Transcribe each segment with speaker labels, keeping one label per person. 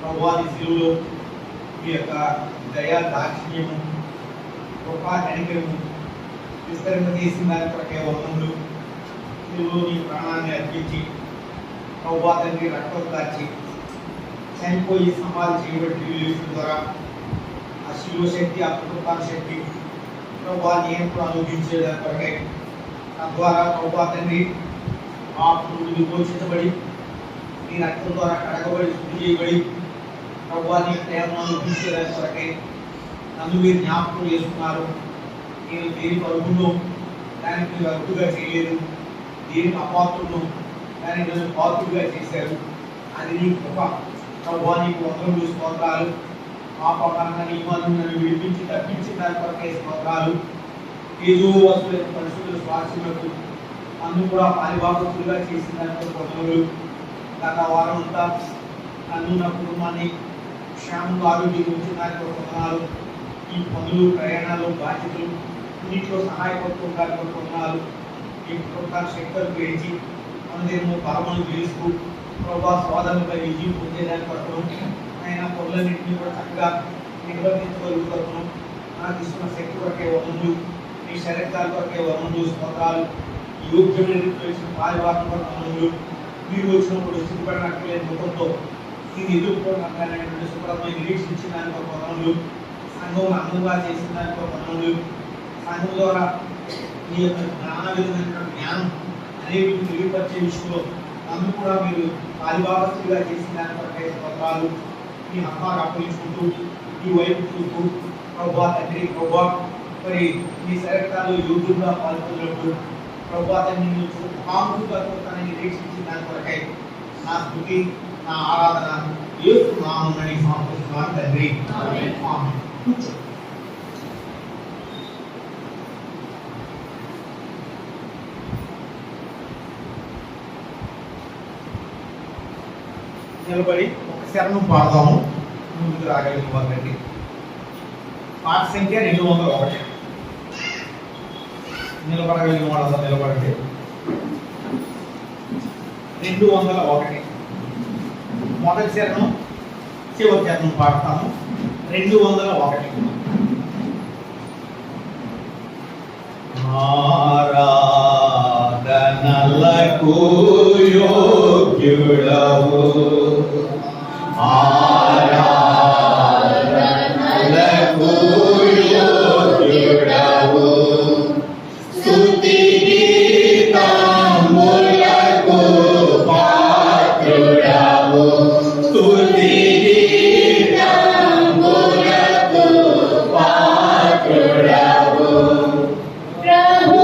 Speaker 1: ప్రభువాని శిలువలో మీ యొక్క దయా దాక్షిణ్యము కృపా కనికరము విస్తరింప చేసిన దాని కొరకే వందములు. శిలువలో మీ ప్రాణాన్ని అర్పించి ప్రభువా తండ్రి రక్తం దాచి చనిపోయి సమాధి చేయబడి వీళ్ళ ద్వారా ఆ శిలువ శక్తి, ఆ పునరుత్థాన శక్తి ప్రభువా నేను అనుభవించేదాని కొరకే తద్వారా ప్రభువా తండ్రి పాపములు విమోచించబడి నీ రక్తం ద్వారా కడగబడి శుద్ధి చేయబడి ప్రభువా నీ ప్రేమను అనుభవించేదాని కొరకే నన్ను మీరు జ్ఞాపకం చేసుకున్నారు. నేను దేని పరుగును దానికి మీరు అడ్డుగా చేయలేదు, దేనికి అపాత్రును దానికి నన్ను పాత్రుగా చేశారు. అది నీ కృప ప్రభువా, నీకు వందలు స్తోత్రాలు. పాపకరణ నియమాలను నన్ను విడిపించి తప్పించిన దాని కొరకే స్తోత్రాలు. ఏదో వస్తువుల పరిశుద్ధుల స్వాస్థ్యములకు నన్ను కూడా పాలిభాగస్తులుగా చేసిన దాని వందలు. గత వారం అంతా నన్ను నా కుటుంబాన్ని క్షేమంగా ఆరోగ్యం ఉంచిన దానికి వందనాలు. ఈ పనులు, ప్రయాణాలు, బాధ్యతలు అన్నింటిలో సహాయపడుతున్న దానికి వందనాలు. ఈ కుటుంబాల శక్తులు పెంచి మనదేమో బలమును గెలుస్తూ ప్రభా స్వాదముపై విజయం పొందేదాని కొరకు ఆయన పనులన్నింటినీ కూడా చక్కగా నిర్వర్తించగలుగుతాను. నాకు ఇస్తున్న శక్తి కొరకే వనరులు, మీ శరీరాల కొరకే వనరులు, స్తోత్రాలు. యోగ్యమైన పారివారం కొరకు వనరులు. మీరు వచ్చినప్పుడు సిద్ధపడినట్లేదు ముఖంతో నేను ఎదుర్కోవడానికి శుభ్రతమైన నిరీక్షించిన దాని కొరకు వనరులు. సంఘం అందంగా చేసిన దాని కొరకు వనరులు. సంఘం ద్వారా మీ యొక్క జ్ఞానవిధమైనటువంటి జ్ఞానం అనేవి తెలియపరిచే విషయంలో నన్ను కూడా మీరు పాలిభాగస్తులుగా చేసిన దాని కొరకై స్తోత్రాలు. మీ హస్తాలు అప్పగించుకుంటూ ఈ వైపు చూస్తూ ప్రభువా తండ్రి, ప్రభువా మరి మీ శరీరాల్లో యోగ్యంగా పాల్గొన్నప్పుడు ప్రభువా తండ్రి కాముగా నిరీక్షించిన దాని కొరకై నా స్తుతి, నా ఆరాధన యేసు నామమున సమర్పిస్తున్నాను తండ్రి. ఆమేన్. నిలబడి ఒక శరణం పాడదాము. ముందుకు రాగలిగిన వాళ్ళండి. పాట సంఖ్య 201. నిలబడగలిగిన వాళ్ళంతా నిలబడండి. 201 మొదటి శరణం, చివరి శరణం పాడతాము. 201. ఆరాధనలకు యోగ్యుడవు, ఆరాధనలకు యోగ్యుడవు, స్తుతి గీతములకు పాత్రుడవు, స్తుతి గీతములకు పాత్రుడవు. ప్రభు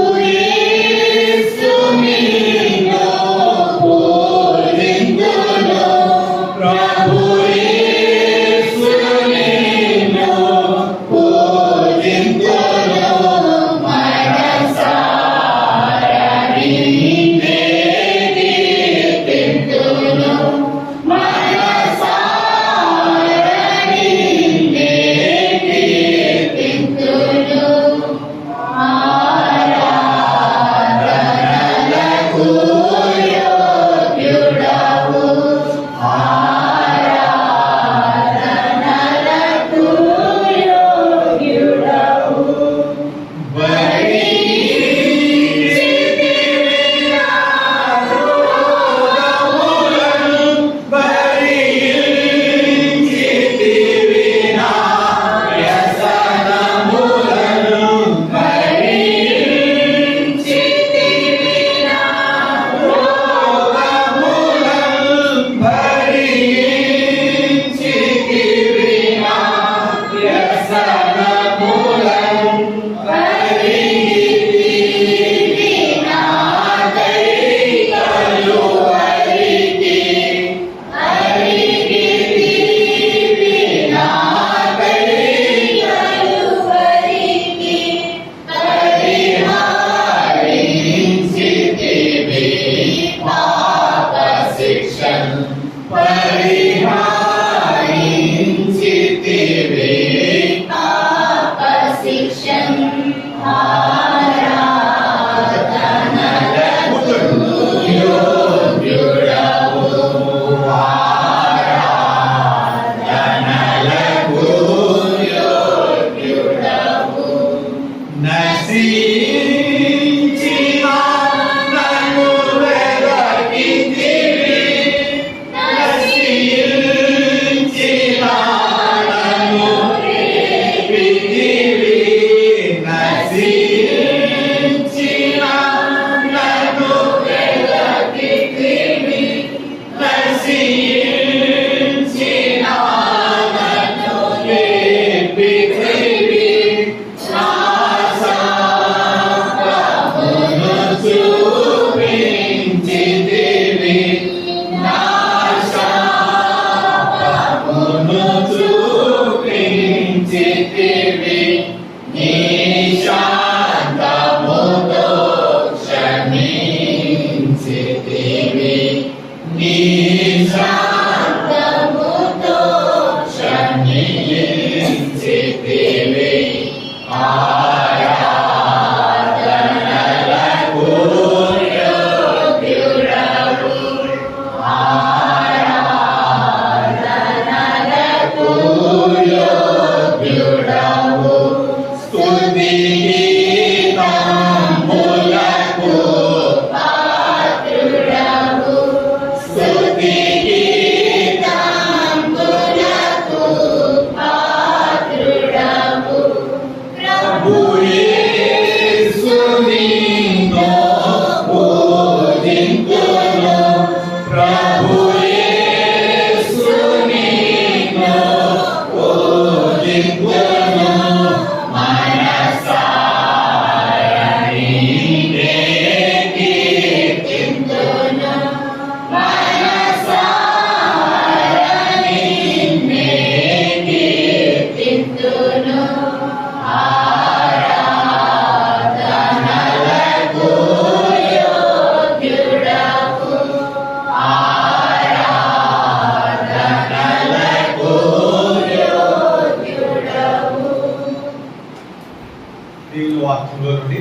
Speaker 1: గ్రంథంలో నుండి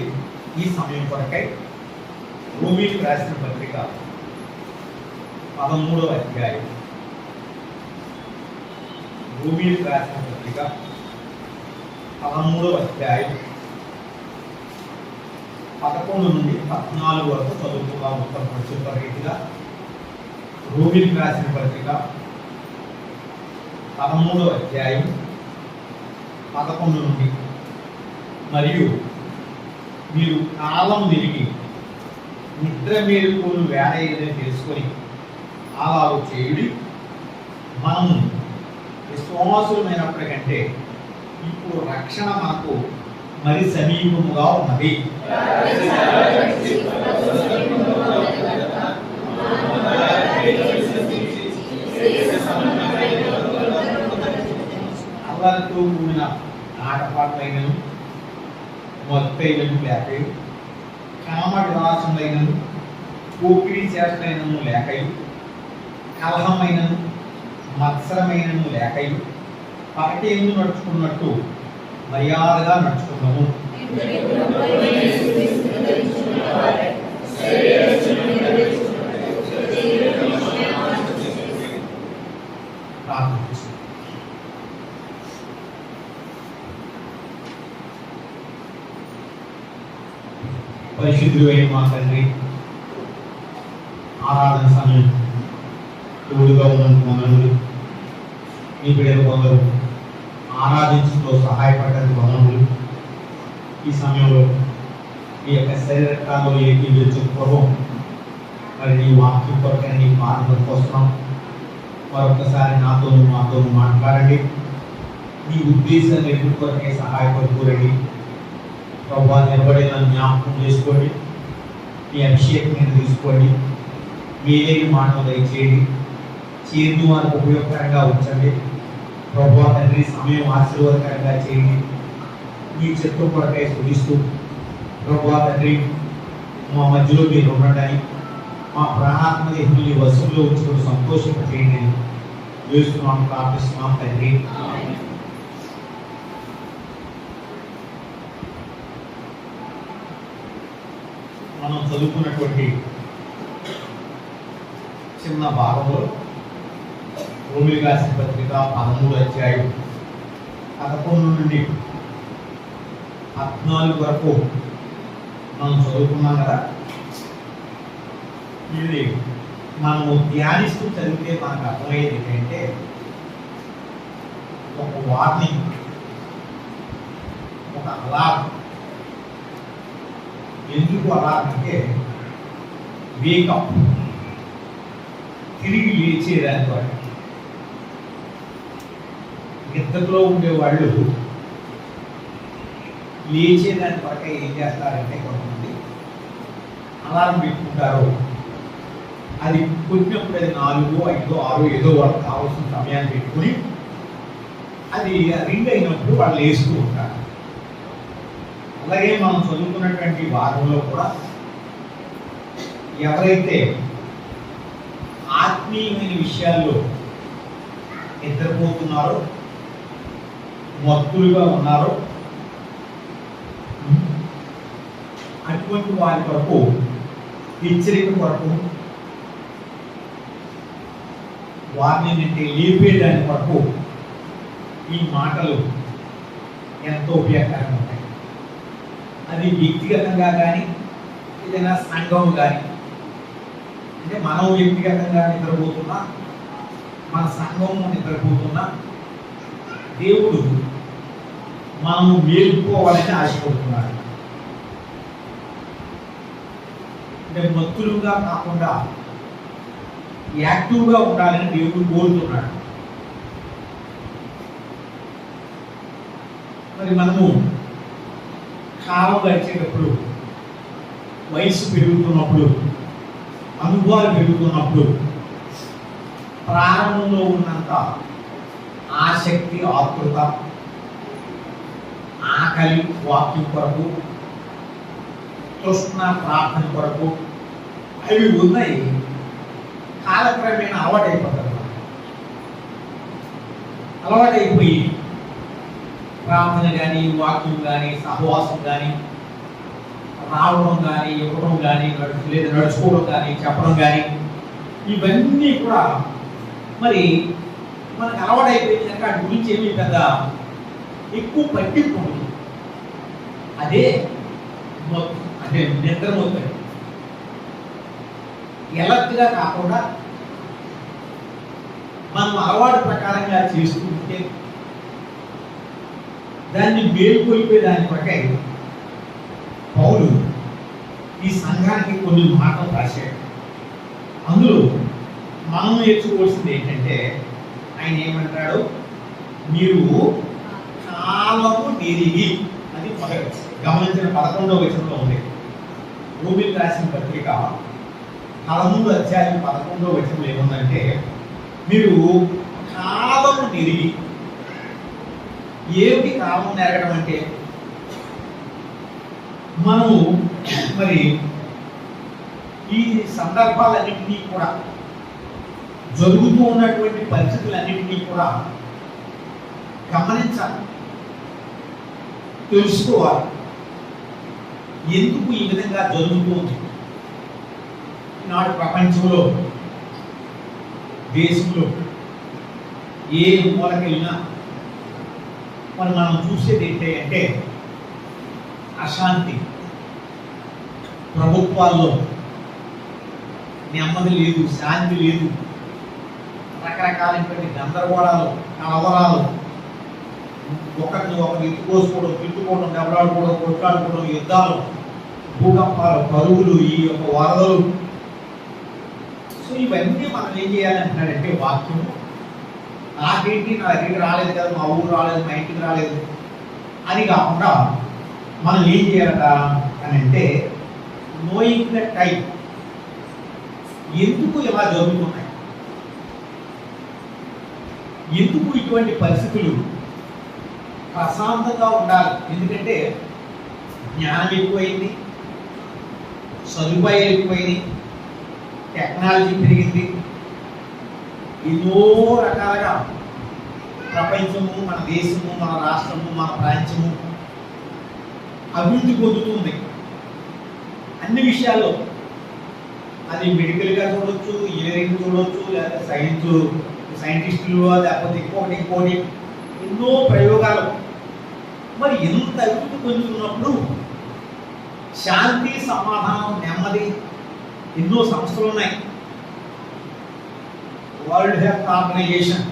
Speaker 1: ఈ సమయం కొరకై రోమీయులకు రాసిన పత్రిక 13వ అధ్యాయం, రోమీయులకు రాసిన పత్రిక 13వ అధ్యాయం 11 నుండి 14 వరకు చదువుకుందాం. మొత్తం ప్రచుర రీతిగా రోమీయులకు రాసిన పత్రిక 13వ అధ్యాయం 11 నుండి. మరియు మీరు కాలం తిరిగి నిద్ర మేలుకోలు వేడ ఏదని తెలుసుకొని అలాగ చేయుడి. మనము విశ్వాసులమైనప్పటికంటే ఇప్పుడు రక్షణ మనకు మరి సమీపముగా ఉన్నది. అల్లరితో కూడిన ఆటపాటలైనను, మొత్తైనను లేకయు, కామ విలాసములైనను, పోకిడి చేష్టలైనను లేకయు, కలహమైనను మత్సరమైనను లేకయు పకటేందు నడుచుకున్నట్టు మర్యాదగా నడుచుకున్నాము. పరిశుద్ధులైన మా తండ్రి, ఆరాధన సమయం తోడుగా ఉన్నందుకు వందనములు. మీ బిడ్డలు కొందరు ఆరాధించడంలో సహాయపడడానికి వందనములు. ఈ సమయంలో ఈ యొక్క శరీరకాలలో ఏకీవించే పూర్వం మరి నీ వాక్యం కొరకైనా నీ పాఠం కోసం మరొకసారి నాతోనూ మాతోనూ మాట్లాడండి. నీ ఉద్దేశాన్ని ఎదుటి కొరకే సహాయపడుకోరండి. ప్రభావ నిలబడిన జ్ఞాపకం చేసుకోండి. మీ అభిషేకం మీద తీసుకోండి. మీలేని మాటలు దయచేయండి. చేదు వారికి ఉపయోగకరంగా ఉంచండి. ప్రభావ తండ్రి సమయం ఆశీర్వాదకరంగా చేయండి. మీ చిత్తం కొరకై స్తుతిస్తూ ప్రభావ తండ్రి మా మధ్యలో మీరు ఉండడానికి, మా ప్రాణాత్మ దేహుల్ని వశంలో ఉంచుకుని సంతోషింపచేయండి అని వేస్తున్నాం, ప్రార్థిస్తున్నాం తండ్రి. మనం చదువుకున్నటువంటి చిన్న భాగంలో రోమీయులకు రాసిన పత్రిక 13వ అధ్యాయం 11 నుండి 14 వరకు మనం చదువుకున్నాం కదా. ఇది మనము ధ్యానిస్తూ చదివితే మనకు అర్థమయ్యేది ఏంటంటే ఒక వార్నింగ్, ఒక అలారం. ఎందుకు అలారం అంటే వేకప్, తిరిగి లేచేదాని ద్వారా. నిద్రలో ఉండేవాళ్ళు లేచేదాని వరకే ఏం చేస్తారంటే కొంతమంది అలారం పెట్టుకుంటారు. అది కొట్టినప్పుడు అది 4, 5, 6 ఏదో వాళ్ళకి కావాల్సిన సమయాన్ని పెట్టుకుని అది రింగ్ అయినప్పుడు వాళ్ళు వేస్తూ ఉంటారు. అలాగే మనం చదువుకున్నటువంటి వారంలో కూడా ఎవరైతే ఆత్మీయమైన విషయాల్లో నిద్రపోతున్నారో, మత్తులుగా ఉన్నారో, అటువంటి వారి కొరకు హెచ్చరిక కొరకు, వారిని అంటే లేపేదాని కొరకు ఈ మాటలు ఎంతో ఉపయోగకరంగా ఉంటాయి. అది వ్యక్తిగతంగా కానీ ఏదైనా సంఘం కానీ, అంటే మనం వ్యక్తిగతంగా నిద్రపోతున్నా, మన సంఘము నిద్రపోతున్నా, దేవుడు మనము మేలుకోవాలని ఆశపడుతున్నాడు. అంటే మత్తులుగా కాకుండా యాక్టివ్గా ఉండాలని దేవుడు కోరుతున్నాడు. మరి మనము కాలం గడిచేటప్పుడు, వయసు పెరుగుతున్నప్పుడు, అనుభవాలు పెరుగుతున్నప్పుడు ప్రారంభంలో ఉన్నంత ఆసక్తి, ఆతృత, ఆకలి వాక్యం కొరకు, తృష్ణ ప్రార్థన కొరకు అవి ఉన్నాయి. కాలక్రమేణా అలవాటైపోతారు. అలవాటైపోయి ప్రార్థన కానీ, వాక్యం కానీ, సహవాసం కానీ రావడం కానీ ఇవ్వడం కానీ లేదా నడుచుకోవడం కానీ చెప్పడం కానీ ఇవన్నీ కూడా మరి మనకు అలవాటైపోయింది కనుక వాటి గురించి ఏమీ పెద్ద ఎక్కువ పట్టింపు ఉంటుంది. అదే అంటే నిద్రపోతాయి ఎలర్ట్గా కాకుండా మనం అలవాటు ప్రకారంగా చేసుకుంటే దాన్ని మేలుకొల్పే దాని కొరకై పౌలు ఈ సంఘానికి కొన్ని మాటలు రాశాడు. అందులో మనం నేర్చుకోవాల్సింది ఏంటంటే ఆయన ఏమంటాడు, మీరు కాలము నెరిగి, అది మొదటి గమనించిన 11వ వచనంలో ఉంది. రోమిలకు రాసిన పత్రిక 13వ అధ్యాయం 11వ వచనంలో ఏముందంటే, మీరు కాలము నెరిగి. ఏమిటి కాలం నెరగడం అంటే, మనము మరి ఈ సందర్భాలన్నింటినీ కూడా జరుగుతూ ఉన్నటువంటి పరిస్థితులన్నింటినీ కూడా గమనించాలి, తెలుసుకోవాలి. ఎందుకు ఈ విధంగా జరుగుతుంది? ఈనాడు ప్రపంచంలో దేశంలో ఏ మూలకెళ్ళినా మరి మనం చూసేది ఏంటంటే అశాంతి, ప్రభుత్వాల్లో నెమ్మది లేదు, శాంతి లేదు, రకరకాలైనటువంటి గందరగోళాలు, కలవరాలు, ఒకరిని ఒకరు ఎత్తుకోసుకోవడం, తిట్టుకోవడం, దెబ్బలాడుకోవడం, కొట్లాడుకోవడం, యుద్ధాలు, భూకంపాలు, కరువులు, ఈ యొక్క వరదలు. సో ఇవన్నీ మనం ఏం చేయాలంటున్నాడంటే, వాక్యము నాకేంటి, నా దగ్గరికి రాలేదు కదా, మా ఊరు రాలేదు, మా ఇంటికి రాలేదు అని కాకుండా మనం ఏం చేయాలట అని అంటే, నోయింగ్ ద టైం, ఎందుకు ఇలా జరుగుతున్నాయి, ఎందుకు ఇటువంటి పరిస్థితులు, ప్రశాంతంగా ఉండాలి. ఎందుకంటే జ్ఞానం ఎక్కువైంది, సదుపాయాలు ఎక్కువైంది, టెక్నాలజీ పెరిగింది, ఎన్నో రకాలుగా ప్రపంచము, మన దేశము, మన రాష్ట్రము, మన ప్రాంతము అభివృద్ధి పొందుతుంది అన్ని విషయాల్లో. అది మెడికల్గా చూడొచ్చు, ఇంజనీరింగ్ చూడొచ్చు, లేకపోతే సైంటిస్టులు, లేకపోతే ఇంకోటి ఎన్నో ప్రయోగాలు. మరి ఎంత అభివృద్ధి పొందుతున్నప్పుడు శాంతి, సమాధానం, నెమ్మది, ఎన్నో సంస్థలు ఉన్నాయి. వరల్డ్ హెల్త్ ఆర్గనైజేషన్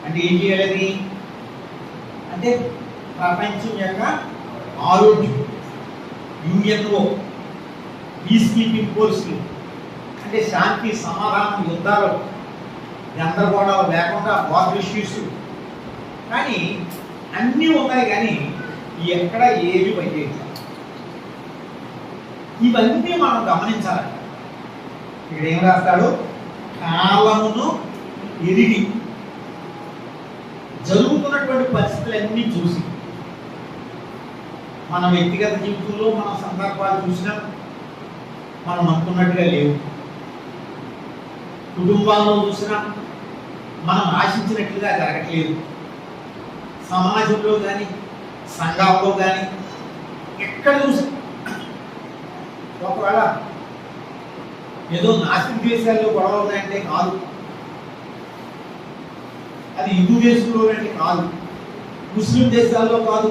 Speaker 1: అంటే ఏం చేయాలని అంటే ప్రపంచం యొక్క ఆరోగ్యం, యుఎన్ఓ, పీస్ కీపింగ్ ఫోర్స్లు అంటే శాంతి, సమాధానం, యుద్ధాలు, గందరగోళాలు లేకుండా వార్ ఇష్యూస్. కానీ అన్నీ ఉన్నాయి, కానీ ఎక్కడ ఏవి పనిచేయాలి. ఇవన్నీ మనం గమనించాలి. ఇక్కడ ఏం రాస్తాడు, కాలమును ఎరిగి, జరుగుతున్నటువంటి పరిస్థితులన్నీ చూసి, మన వ్యక్తిగత జీవితంలో మన సందర్భాలు చూసినా మనం అనుకున్నట్టుగా లేవు, కుటుంబాల్లో చూసినా మనం ఆశించినట్లుగా జరగట్లేదు, సమాజంలో కానీ సంఘాల్లో కానీ ఎక్కడ చూసి ఒకవేళ ఏదో నాస్తిక దేశాల్లో గొడవలు ఉన్నాయంటే కాదు, అది హిందూ దేశంలో అంటే కాదు, ముస్లిం దేశాల్లో కాదు,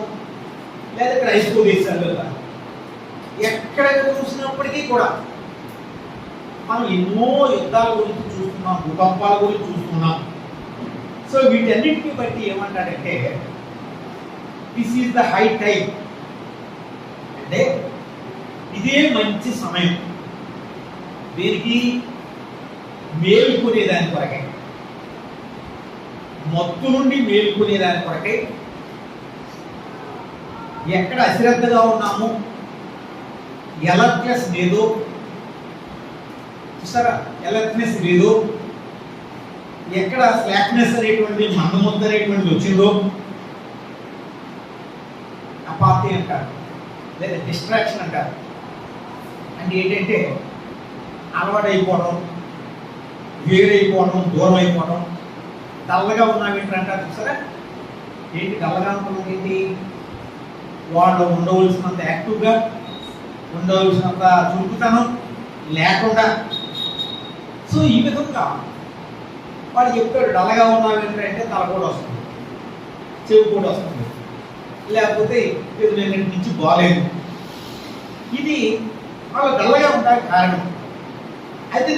Speaker 1: లేదా క్రైస్తవ దేశాల్లో కాదు, ఎక్కడ చూసినప్పటికీ కూడా మనం ఎన్నో యుద్ధాల గురించి చూస్తున్నాం, భూకంపాల గురించి చూస్తున్నాం. సో వీటన్నిటిని బట్టి ఏమంటాడంటే, this is the high time, అంటే ఇదే మంచి సమయం దీనికి మేలుకునేదాని కొరకే, మత్తు నుండి మేలుకునేదాని కొరకే. ఎక్కడ అశ్రద్ధగా ఉన్నాము, ఎలర్ట్నెస్ లేదో చూసారా, ఎలర్ట్నెస్ లేదో, ఎక్కడ స్లాక్నెస్ అనేటువంటి మందముద్ద అనేటువంటిది వచ్చిందో, అపార్థి అంటారు, లేదా డిస్ట్రాక్షన్ అంటారు. అంటే ఏంటంటే అలవాటైపోవడం, వేరైపోవడం, దూరం అయిపోవడం. డల్లగా ఉన్నాం ఏంటంటారు చూసారా, ఏంటి డల్లగా ఉంటుంది, ఏంటి వాళ్ళు ఉండవలసినంత యాక్టివ్గా, ఉండవలసినంత చురుకుతనం లేకుండా. సో ఈ విధంగా వాడు చెప్తాడు, డల్లగా ఉన్నావు ఏంటంటే తల కూడా వస్తుంది, చెవి కూడా వస్తుంది, లేకపోతే ఎదురు నుంచి బాగాలేదు. ఇది వాళ్ళు డల్లగా ఉండడానికి కారణం. అయితే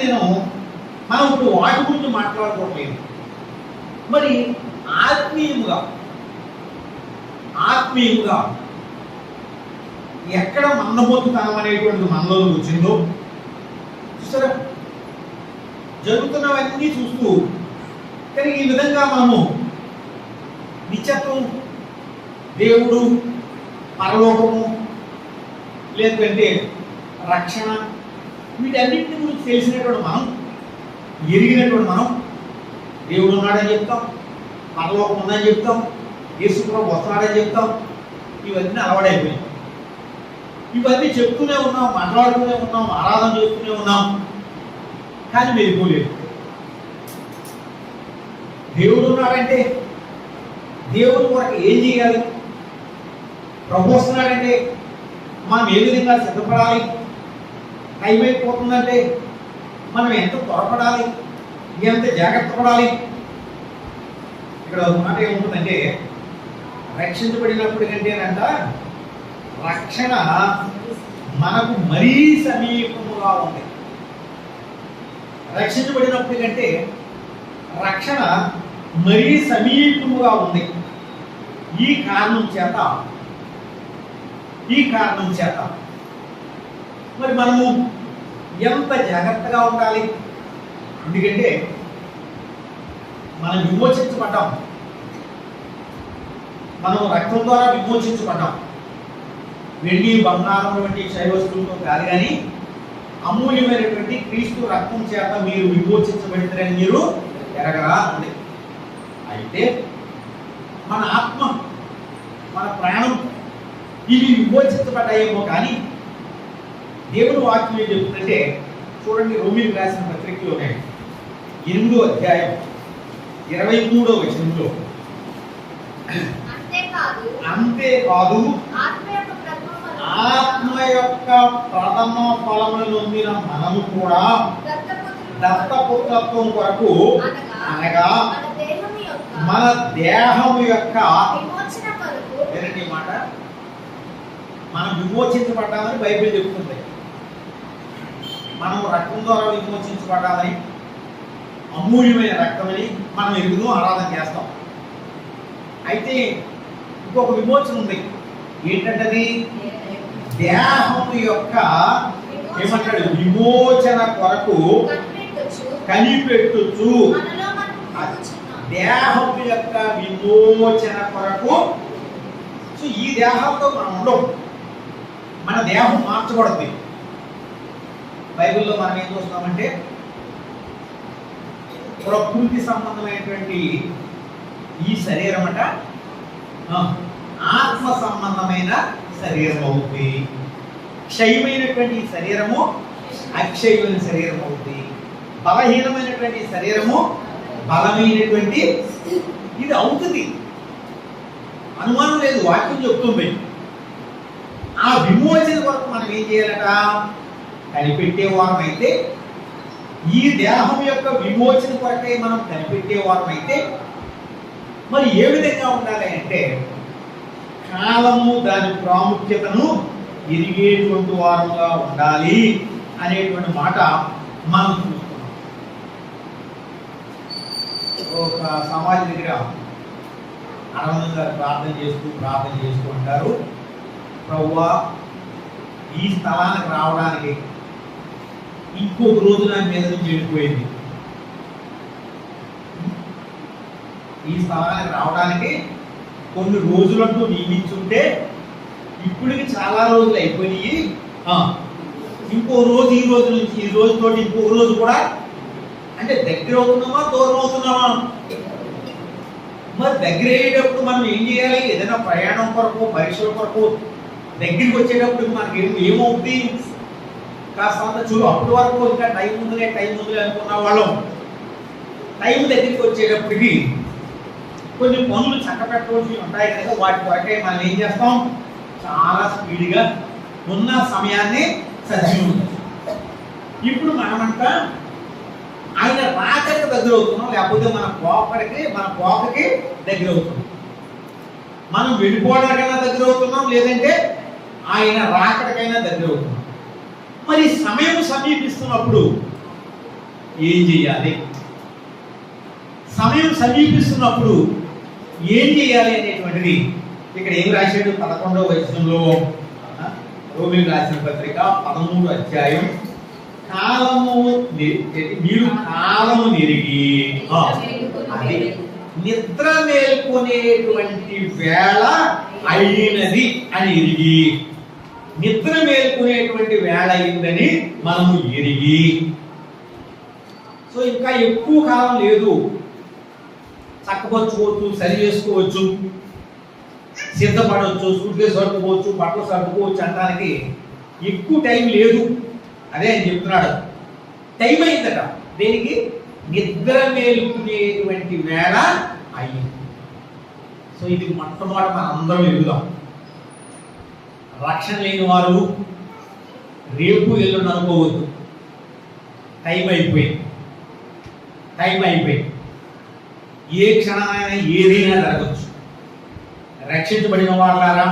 Speaker 1: మనం ఇప్పుడు వాటి గురించి మాట్లాడుకోవట్లేదు. మరి ఆత్మీయంగా ఎక్కడ మన్నబోతుతనం అనేటువంటిది మనలో వచ్చిందో చూసారా? జరుగుతున్నవన్నీ చూస్తూ, కానీ ఈ విధంగా మనము నిత్యత్వం, దేవుడు, పరలోకము, లేదంటే రక్షణ, వీటన్నింటి గురించి తెలిసినటువంటి మనం, ఎరిగినటువంటి మనం, దేవుడు ఉన్నాడని చెప్తాం, పరలోకం ఉందని చెప్తాం, యేసుప్రభు వస్తున్నాడని చెప్తాం. ఇవన్నీ అలవాడైపోయాయి. ఇవన్నీ చెప్తూనే ఉన్నాం, మాట్లాడుతూనే ఉన్నాం, ఆరాధన చేస్తూనే ఉన్నాం, కానీ వెళ్ళిపోలేదు. దేవుడు ఉన్నాడంటే దేవుడు కొరకు ఏం చేయాలి? ప్రభు వస్తున్నాడంటే మనం ఏ విధంగా సిద్ధపడాలి? టైం అయిపోతుందంటే మనం ఎంత త్వరపడాలి, ఎంత జాగ్రత్త పడాలి? ఇక్కడ ఒక మాట ఏముంటుందంటే, రక్షించబడినప్పటికంటేనంట రక్షణ మనకు మరీ సమీపముగా ఉంది. రక్షించబడినప్పటికంటే రక్షణ మరీ సమీపముగా ఉంది. ఈ కారణం చేత మరి మనము ఎంత జాగ్రత్తగా ఉండాలి? ఎందుకంటే మనం విమోచించబడ్డాం, మనం రక్తం ద్వారా విమోచించబడ్డాం. వెండి, బంగారం వంటి క్షయ వస్తువులతో కాదు, కానీ అమూల్యమైనటువంటి క్రీస్తు రక్తం చేత మీరు విమోచించబడితే మీరు ఎరగరా ఉంది. అయితే మన ఆత్మ, మన ప్రాణం ఇవి విమోచించబడ్డాయేమో, కానీ దేవుడు వాక్యం ఏం చెప్తుందంటే చూడండి, రోమీయులకు రాసిన పత్రికలోనే 8వ అధ్యాయం 23వ వచనంలో, అంతేకాదు ఆత్మ యొక్క ప్రథమ ఫలములు నొందిన మనము కూడా దత్తపుత్రత్వం కొరకు, అనగా మన దేహము యొక్క ఏంటి మాట, మనం విమోచించబడ్డామని బైబిల్ చెప్తుంది. మనం రక్తం ద్వారా విమోచించబడ్డామని, అమూల్యమైన రక్తమని మనం ఎరుగును ఆరాధన చేస్తాం. అయితే ఇంకొక విమోచన ఉంది. ఏంటంటే దేహము యొక్క ఏమంటాడు, విమోచన కొరకు కనిపెట్టుచు. దేహము యొక్క విమోచన కొరకు. సో ఈ దేహంతో మనం ఉండవు, మన దేహం మార్చబడుతుంది. బైబిల్లో మనం ఏం చూస్తామంటే ప్రకృతి సంబంధమైనటువంటి ఈ శరీరం అట ఆత్మ సంబంధమైన శరీరం అవుతుంది. క్షయమైనటువంటి శరీరము అక్షయమైన శరీరం అవుతుంది. బలహీనమైనటువంటి శరీరము బలమైనటువంటి ఇది అవుతుంది. అనుమానం లేదు, వాక్యం చెప్తుంది. ఆ విమోచన వరకు మనం ఏం చేయాలట? కనిపెట్టేవారం అయితే, ఈ దేహం యొక్క విమోచన కొరకై మనం కనిపెట్టేవారం అయితే మరి ఏ విధంగా ఉండాలి అంటే, కాలము దాని ప్రాముఖ్యతను ఎరిగేటువంటి వారంగా ఉండాలి అనేటువంటి మాట మనం చూస్తున్నాం. ఒక సమాజం దగ్గర అరవింద్ గారు ప్రార్థన చేస్తూ ఉంటారు, ప్రభువా ఈ స్థలానికి రావడానికి ఇంకొక రోజు నా మీద నుంచి వెళ్ళిపోయింది, ఈ స్థలానికి రావడానికి కొన్ని రోజులంటూ నియమించుంటే ఇప్పటికి చాలా రోజులు అయిపోయి, ఇంకో రోజు ఈ రోజు నుంచి, ఈ రోజుతో ఇంకొక రోజు కూడా, అంటే దగ్గర అవుతున్నామా దూరం అవుతున్నామా? మరి దగ్గర అయ్యేటప్పుడు మనం ఏం చేయాలి? ఏదైనా ప్రయాణం కొరకు, పరీక్షల కొరకు దగ్గరికి వచ్చేటప్పుడు మనకి ఏమవుతుంది? కాస్త చూడు, అప్పటి వరకు ఇంకా టైం ఉందిలే అనుకున్న వాళ్ళం, టైం దగ్గరికి వచ్చేటప్పటికి కొన్ని పనులు చక్కపెట్టవలసి ఉంటాయి కనుక వాటి కొరకై మనం ఏం చేస్తాం? చాలా స్పీడ్గా ఉన్న సమయాన్ని సజీవం. ఇప్పుడు మనమంతా ఆయన రాకడికి దగ్గర అవుతున్నాం, లేకపోతే మన పోకకి దగ్గర అవుతున్నాం. మనం వెళ్ళిపోవడానికైనా దగ్గర అవుతున్నాం, లేదంటే ఆయన రాకడికైనా దగ్గర అవుతున్నాం. మరి సమయం సమీపిస్తున్నప్పుడు ఏం చేయాలి? సమయం సమీపిస్తున్నప్పుడు ఏం చేయాలి అనేటువంటిది ఇక్కడ ఏం రాశాడు? 11వ వచనంలో రోమిలకు రాసిన పత్రిక 13వ అధ్యాయం, మీరు కాలము నెరిగి అది నిద్ర మేల్కొనేటువంటి వేళ అయినది అని ఎరిగి, నిద్ర మేల్కొనేటువంటి వేళ అయిందని మనము ఎరిగి. సో ఇంకా ఎక్కువ కాలం లేదు, చక్కపరచుకోవచ్చు, సరి చేసుకోవచ్చు, సిద్ధపడవచ్చు, సూట్ కేసు సర్దుకోవచ్చు, బట్టలు సర్దుకోవచ్చు అనడానికి ఎక్కువ టైం లేదు. అదే అని చెప్తున్నాడు. టైం అయిందట. దేనికి? నిద్ర మేలుకునేటువంటి వేళ అయింది. సో ఇది మొట్టమొదటి మన అందరం ఎదుగుదాం. రక్షణ లేని వారు రేపు ఎల్లుండి అనుకోవద్దు. టైం అయిపోయింది. ఏ క్షణమైనా ఏదైనా జరగచ్చు. రక్షించబడిన వాళ్ళారా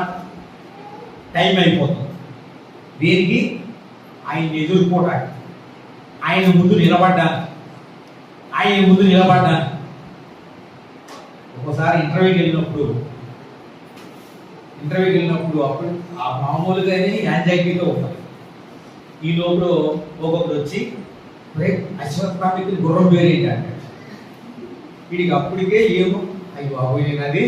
Speaker 1: టైం అయిపోతుంది. దేనికి? ఆయన ఎదుర్కోవడానికి, ఆయన ముందు నిలబడ్డానికి. ఒకసారి ఇంటర్వ్యూకి వెళ్ళినప్పుడు అప్పుడు ఆ మామూలుగానే యాంజైటీతో ఉంటుంది. ఈ లోపల ఒక్కొక్కరు వచ్చి అశ్వత్థామికి గుర్రం పేరేంటి అంటాడు. వీడికి అప్పటికే ఏమో అయ్యో అవి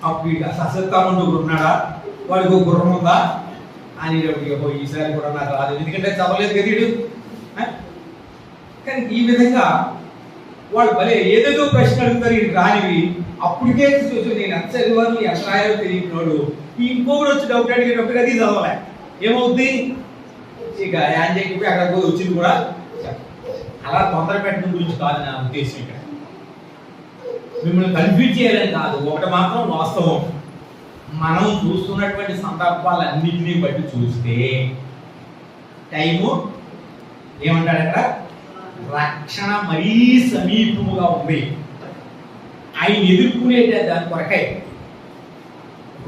Speaker 1: అప్పుడు అశ్వత్థామంటూ ఉన్నాడా, వాడికి ఒక గుర్రం ఉందా అని ఈసారి కూడా నాకు రాదు, ఎందుకంటే చదవలేదు కదా వీడు. కానీ ఈ విధంగా వాళ్ళు భలే ఏదేదో ప్రశ్న అడుగుతారు. ఇది రానివి అప్పటికే చూసి నేను ఎంత చదివాను ఎంత రాయాలో తెలియకున్నాడు. ఇంకొకటి వచ్చి డౌట్ అడిగేటప్పుడు అది చదవలే, ఏమవుద్ది? ఇక యాంజైటీ అక్కడ వచ్చింది కూడా. అలా తొందర పెట్టడం గురించి కాదు నా ఉద్దేశం. ఇక్కడ మిమ్మల్ని కన్ఫ్యూజ్ చేయాలని కాదు. ఒకటి మాత్రం వాస్తవం, మనం చూస్తున్నటువంటి సందర్భాలన్నింటినీ బట్టి చూస్తే టైము ఏమంటాడు అక్కడ? రక్షణ మరీ సమీపముగా ఉంది. ఆయన ఎదుర్కొనే దాని కొరకై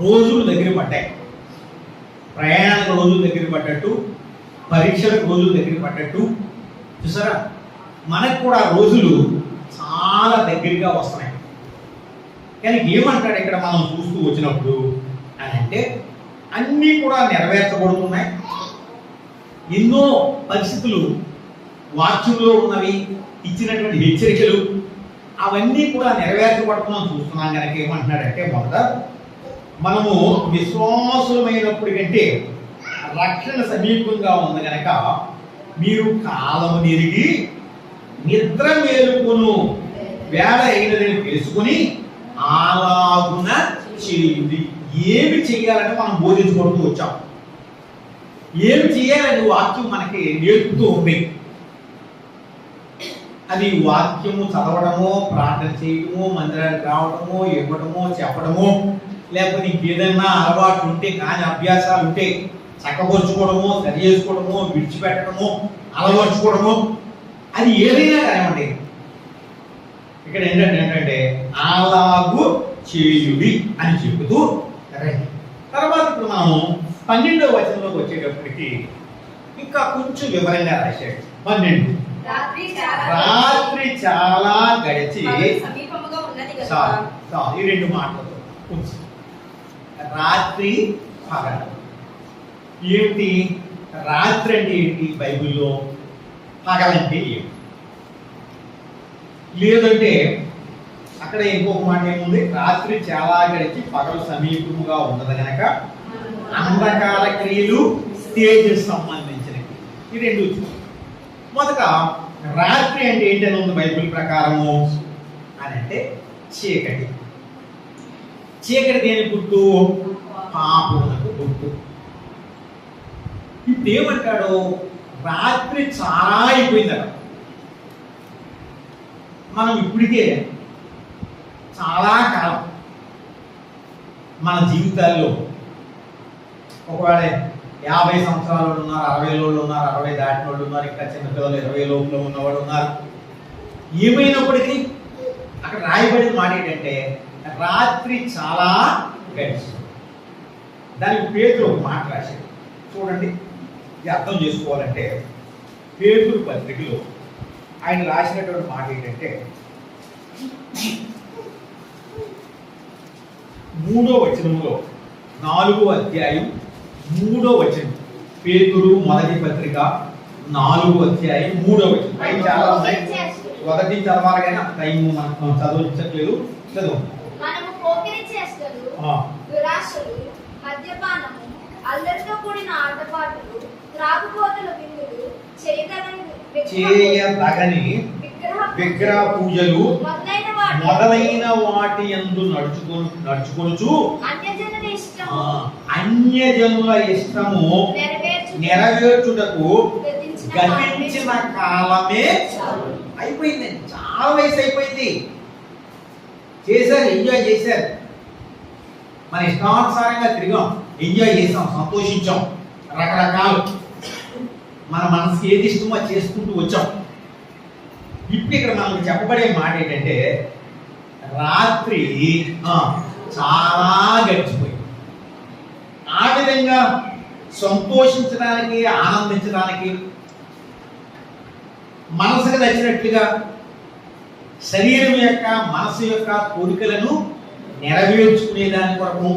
Speaker 1: రోజులు దగ్గర పడ్డాయి. ప్రయాణాలకు రోజులు దగ్గర పడ్డట్టు, పరీక్షలకు రోజులు దగ్గర పడ్డట్టు చూసారా, మనకు కూడా రోజులు చాలా దగ్గరగా వస్తున్నాయి. కానీ ఏమంటాడు ఇక్కడ మనం చూస్తూ వచ్చినప్పుడు అని అంటే, అన్నీ కూడా నెరవేర్చబడుతున్నాయి. ఎన్నో పరిస్థితులు వాక్యంలో ఉన్నవి, ఇచ్చినటువంటి హెచ్చరికలు అవన్నీ కూడా నెరవేర్చబడుతున్నాం చూస్తున్నాం. కనుక ఏమంటున్నాడంటే, మొదట మనము విశ్వాసులమైనప్పుడు కంటే రక్షణ సమీపంగా ఉంది కనుక మీరు కాలము నెరిగి నిద్ర మేలుకొను వేళ అయినదని తెలుసుకుని అలాగున చేయండి. ఏమి చెయ్యాలని మనం బోధించబడుతూ వచ్చాం. ఏమి చేయాలని వాక్యం మనకి నేర్పుతూ ఉంది. అది వాక్యము చదవడమో, ప్రార్థన చేయడమో, మందిరానికి రావడమో, ఇవ్వడమో, చెప్పడమో, లేకపోతే ఇంకేదైనా అలవాట్లు ఉంటే, కానీ అభ్యాసాలు ఉంటే చక్కపరుచుకోవడమో, సరి చేసుకోవడమో, విడిచిపెట్టడమో, అలవర్చుకోవడమో, అది ఏదైనా కానివ్వండి. ఇక్కడ ఏంటంటే అలాగు చేయుడి అని చెబుతూ తర్వాత ఇప్పుడు మనం 12వ వచనంలోకి వచ్చేటప్పటికి ఇంకా కొంచెం వివరంగా రాశాడు. 12 రాత్రి చాలా గడిచి ఈ రెండు మాటలు రాత్రి పగలు. ఏమిటి రాత్రి అంటే ఏంటి బైబిల్లో? పగలంటే ఏంటి? లేదంటే అక్కడ ఇంకొక మాట ఏముంది? రాత్రి చాలా గడిచి పగలు సమీపముగా ఉన్నది కనుక అంధకార క్రియలు తేజస్సు సంబంధించినవి. ఈ రెండు మొదట రాత్రి అంటే ఏంటని ఉంది బైబిల్ ప్రకారము అని అంటే చీకటి. చీకటి దేని గుర్తు? పాపమునకు గుర్తు. ఇప్పుడు ఏమంటాడు? రాత్రి చాలా అయిపోయిందట. మనం ఇప్పటికే చాలా కాలం మన జీవితాల్లో
Speaker 2: ఒకవేళ 50 సంవత్సరాల వాళ్ళు ఉన్నారు, 60 వాళ్ళు ఉన్నారు, 60 దాటిన వాళ్ళు ఉన్నారు, ఇంకా చిన్నపిల్లలు 20 లోపల ఉన్నవాడు ఉన్నారు. ఏమైనప్పటికీ అక్కడ రాయబడిన మాట ఏంటంటే రాత్రి చాలా గడిచింది. దానికి పేతురు ఒక మాట రాశాడు చూడండి. ఇది అర్థం చేసుకోవాలంటే పేతురు పత్రికలో ఆయన రాసినటువంటి మాట ఏంటంటే 3వ వచనంలో 4వ అధ్యాయం 3వ వచనం, పేతురు మొదటి పత్రిక 4వ అధ్యాయం 3వ వచనం. టైం చాలా ఉన్నాయి, మొదటి చదవాలి కానీ అంత టైం మనం చదవించట్లేదు. చదువు.
Speaker 3: మనము పోకిరి చేష్టలు, దురాశలు, మద్యపానము, అల్లరితో కూడిన ఆటపాటలు, త్రాగుబోతుల విందులు, చేయదగని
Speaker 2: విగ్రహ పూజలు మొదలైన వాటి యందు నడుచుకొనుచు అన్యజనుల ఇష్టము నెరవేర్చుటకు గతించిన కాలమే అయిపోయింది. చాలా వయసు అయిపోయింది. చేశారు, ఎంజాయ్ చేశారు, మన ఇష్టానుసారంగా తిరిగాం, ఎంజాయ్ చేసాం, సంతోషించాం, రకరకాలు మన మనసుకి ఏది ఇష్టమో చేసుకుంటూ వచ్చాం. ఇప్పుడు ఇక్కడ మనకు చెప్పబడే మాట ఏంటంటే రాత్రి చాలా గడిచిపోయింది. ఆ విధంగా సంతోషించడానికి, ఆనందించడానికి, మనసుకు నచ్చినట్లుగా శరీరం యొక్క మనసు యొక్క కోరికలను నెరవేర్చుకునే దాని కొరకు,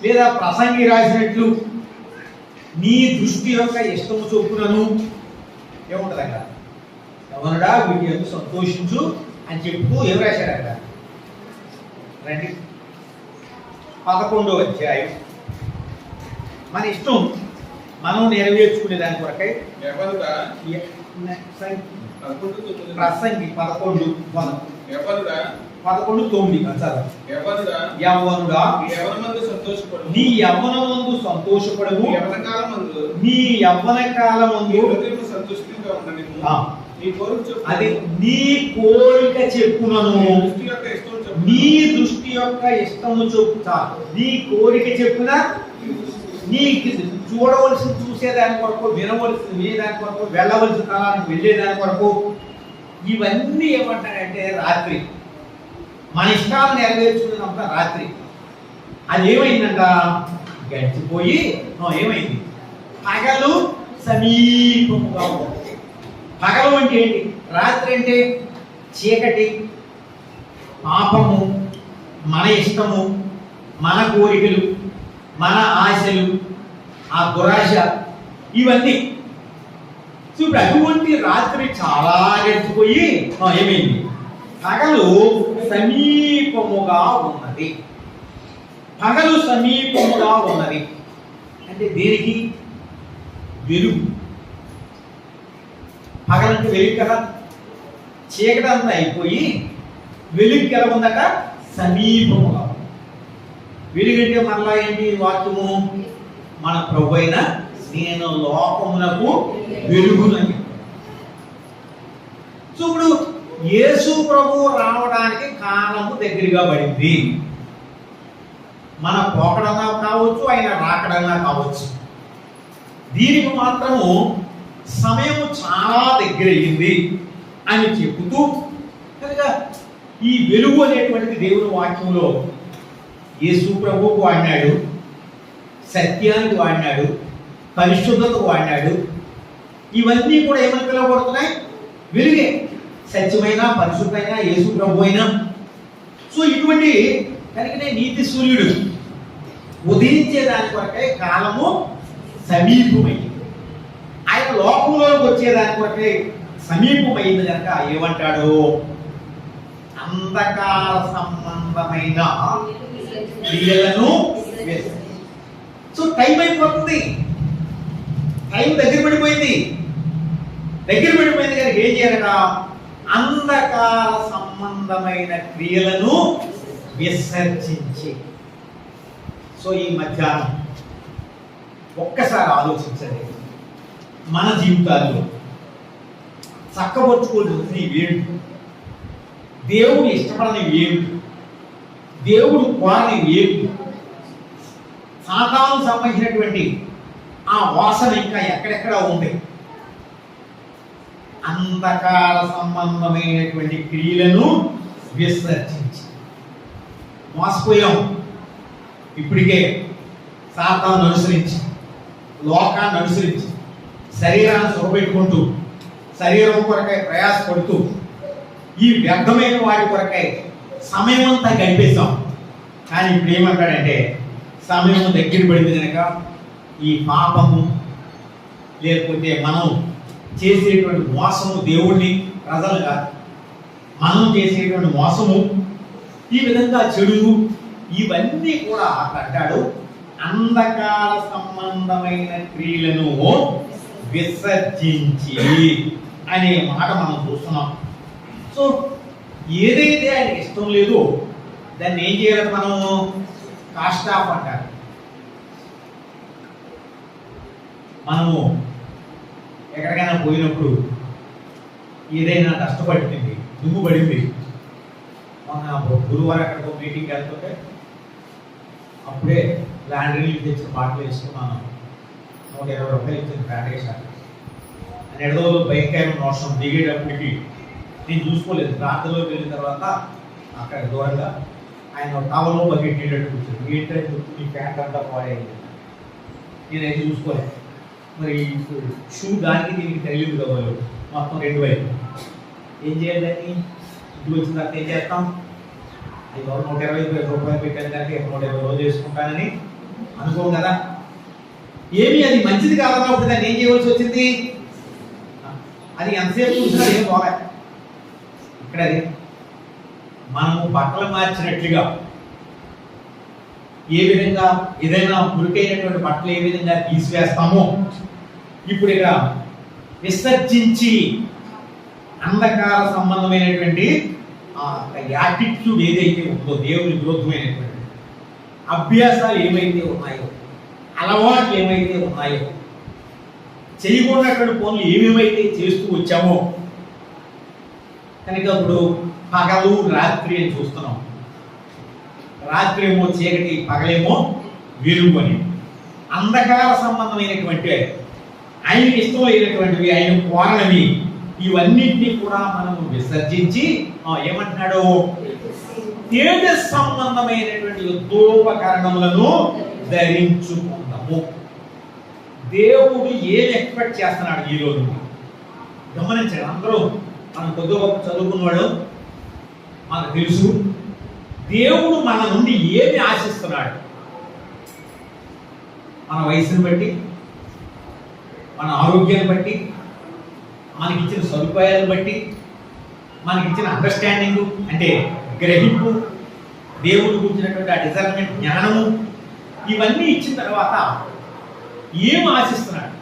Speaker 2: లేదా ప్రసంగి రాసినట్లు నీ దృష్టి యొక్క ఇష్టము చొప్పునను ఏముంటుంది అక్కడ, ఎవరుడా వీటి యొక్క సంతోషించు అని చెప్తూ ఏం రాశాడు అక్కడ రండి. 11వ అధ్యాయం మన ఇష్టం మనం నెరవేర్చుకునే దాని కొరకై ప్రసంగి 11:9 యవ్వనుడా నీ యవ్వనమందు సంతోషపడవు, నీ యవ్వన కాలమందు అది నీ కోరిక చెప్పునను, నీ దృష్టి యొక్క ఇష్టము చెప్పుతా, నీ కోరిక చెప్పున, నీ చూడవలసి చూసేదాని కొరకు, వినవలసి వినేదాని కొరకు, వెళ్ళవలసిన కాలానికి వెళ్ళేదాని కొరకు, ఇవన్నీ ఏమంటారంటే రాత్రి మన ఇష్టాలు నెరవేర్చుకున్నంత రాత్రి. అది ఏమైందంట గడిచిపోయి ఏమైంది పగలు సమీపముగా ఉంది. పగలు అంటే ఏంటి, రాత్రి అంటే చీకటి, పాపము, మన ఇష్టము, మన కోరికలు, మన ఆశలు, ఆ దురాశ, ఇవన్నీ. ఇప్పుడు అటువంటి రాత్రి చాలా గడిచిపోయి ఏమైంది పగలు సమీపముగా ఉన్నది. పగలు సమీపముగా ఉన్నది అంటే దేనికి, వెలుగు. పగలంటే వెలుగు కదా, చీకటి అంతా అయిపోయి వెలుగు ఎలా ఉందట సమీపముగా. వెలుగంటే మరలా ఏంటి వాక్యము, మన ప్రభు అయిన నేను లోకమునకు వెలుగునని. సో ఇప్పుడు యేసు ప్రభు రావడానికి కాలము దగ్గరగా పడింది. మన పోకడన్నా కావచ్చు, ఆయన రాకడన్నా కావచ్చు, దీనికి మాత్రము సమయం చాలా దగ్గర అయింది అని చెబుతూ కనుక ఈ వెలుగు అనేటువంటిది దేవుని వాక్యంలో యేసు ప్రభువుకు వాడినాడు, సత్యానికి వాడినాడు, పరిశుద్ధతకు వాడినాడు. ఇవన్నీ కూడా ఏమని పిలువబడుతున్నాయి, వెలుగే. సత్యమైన, పరిశుద్ధమైన, యేసు ప్రభు అయినా. సో ఇటువంటి కనుకనే నీతి సూర్యుడు ఉదయించే దాని కొరకై కాలము సమీపమైంది. ఆయన లోకంలోకి వచ్చేదాని కొరకై సమీపమైంది కనుక ఏమంటాడు, అంధకార సంబంధమైన క్రియలను. సో టైం అయిపోతుంది, టైం దగ్గర పడిపోయింది కనుక ఏం చేయాలట, అంధకార సంబంధమైన క్రియలను విసర్జించి. సో ఈ మధ్యాహ్నం ఒక్కసారి ఆలోచించండి, మన జీవితాల్లో చక్కబరుచుకోవాల్సినవి ఏంటి, దేవుడు ఇష్టపడనివి ఏంటి, దేవుడు కోరనివి ఏంటి, సాతాను సంబంధించినటువంటి ఆ వాసన ఇంకా ఎక్కడెక్కడ ఉంది. అంధకార సంబంధమైనటువంటి క్రియలను విసర్జించి మోసపోయాం. ఇప్పటికే సాతాను అనుసరించి, లోకాన్ని అనుసరించి, శరీరాన్ని సుఖపెట్టుకుంటూ, శరీరం కొరకై ప్రయాసపడుతూ, ఈ వ్యర్థమైన వాటి కొరకై సమయం అంతా గడిపేశాం. కానీ ఇప్పుడు ఏమంటాడంటే, సమయం దగ్గర పడింది కనుక ఈ పాపము లేకపోతే మనం చేసేటువంటి మోసము, దేవుణ్ణి ప్రజలు కాదు, మనం చేసేటువంటి మోసము, ఈ విధంగా చెడు, ఇవన్నీ కూడా అంటాడు అంధకార సంబంధమైన క్రియలను విసర్జించి అనే మాట మనం చూస్తున్నాం. సో ఏదైతే ఆయనకి ఇష్టం లేదో దాన్ని ఏం చేయాలి? మనము కాస్ట్ ఆఫ్ అంటారు. మనము ఎక్కడికైనా పోయినప్పుడు ఏదైనా కష్టపడుతుంది, దుమ్ము పడింది. మొన్న గురువారం అక్కడికి మీటింగ్కి వెళ్తుంటే అప్పుడే లాండ్రీ తెచ్చిన బాటలు వేసుకున్నాను. 120 రూపాయలు ఇచ్చింది ప్యాంట్ వేసాను. అని ఎడదో భయంకరమైన మోసం దిగేటప్పటికి నేను చూసుకోలేదు. ప్రాంతంలోకి వెళ్ళిన తర్వాత అక్కడ దూరంగా ఆయన టవల్లో బకెట్ నీళ్ళట్టు కూర్చొని ఏంటంటే ఈ ప్యాంట్ అంతా పాడైంది. నేనైతే చూసుకోలేదు. మరి షూ దానికి దీనికి తెలియదు కదా, మొత్తం 2000. ఏం చేయాలి? ఇంటికి వచ్చిన తర్వాత ఏం చేస్తాం? అది 120 రూపాయలు పెట్టాను కనుక 120 రోజులు చేసుకుంటానని అనుకోం కదా. ఏమి అది మంచిది కాదన్నప్పుడు దాన్ని ఏం చేయవలసి వచ్చింది? అది ఎంతసేపు చూసినా ఏం పోలే. ఇక్కడ అది మనము బట్టలు మార్చినట్లుగా ఏ విధంగా ఏదైనా మురికైనటువంటి బట్టలు ఏ విధంగా తీసివేస్తామో ఇప్పుడు ఇక్కడ విసర్జించి అంధకార సంబంధమైనటువంటి యాటిట్యూడ్ ఏదైతే ఉందో, దేవుని విరుద్ధమైనటువంటి అభ్యాసాలు ఏమైతే ఉన్నాయో, అలవాట్లు ఏమైతే ఉన్నాయో, చేయకూడనటువంటి పనులు ఏమేమైతే చేస్తూ వచ్చామో కనుక ఇప్పుడు పగలు రాత్రి అని చూస్తున్నాం. రాత్రి ఏమో చీకటి, పగలేమో వెలుగు అని. అంధకార సంబంధమైనటువంటి ఆయనకి ఇష్టం లేనటువంటివి, ఆయన కోరనవి, ఇవన్నింటినీ కూడా మనం విసర్జించి ఏమంటున్నాడు? తేజ సంబంధమైనటువంటి యుద్ధోపకరణములను ధరించుకుందాము. దేవుడు ఏం ఎక్స్పెక్ట్ చేస్తున్నాడు ఈ రోజు? గమనించండి. అందరూ మనం కొద్దిగా గొప్ప చదువుకున్నవాడు మనకు తెలుసు. దేవుడు మన నుండి ఏమి ఆశిస్తున్నాడు? మన వయసుని బట్టి, మన ఆరోగ్యాన్ని బట్టి, మనకిచ్చిన సదుపాయాలను బట్టి, మనకిచ్చిన అండర్స్టాండింగ్ అంటే గ్రహింపు, దేవుడు గురించినటువంటి ఆ డిజర్మెంట్ జ్ఞానము, ఇవన్నీ ఇచ్చిన తర్వాత ఏం ఆశిస్తున్నాడు?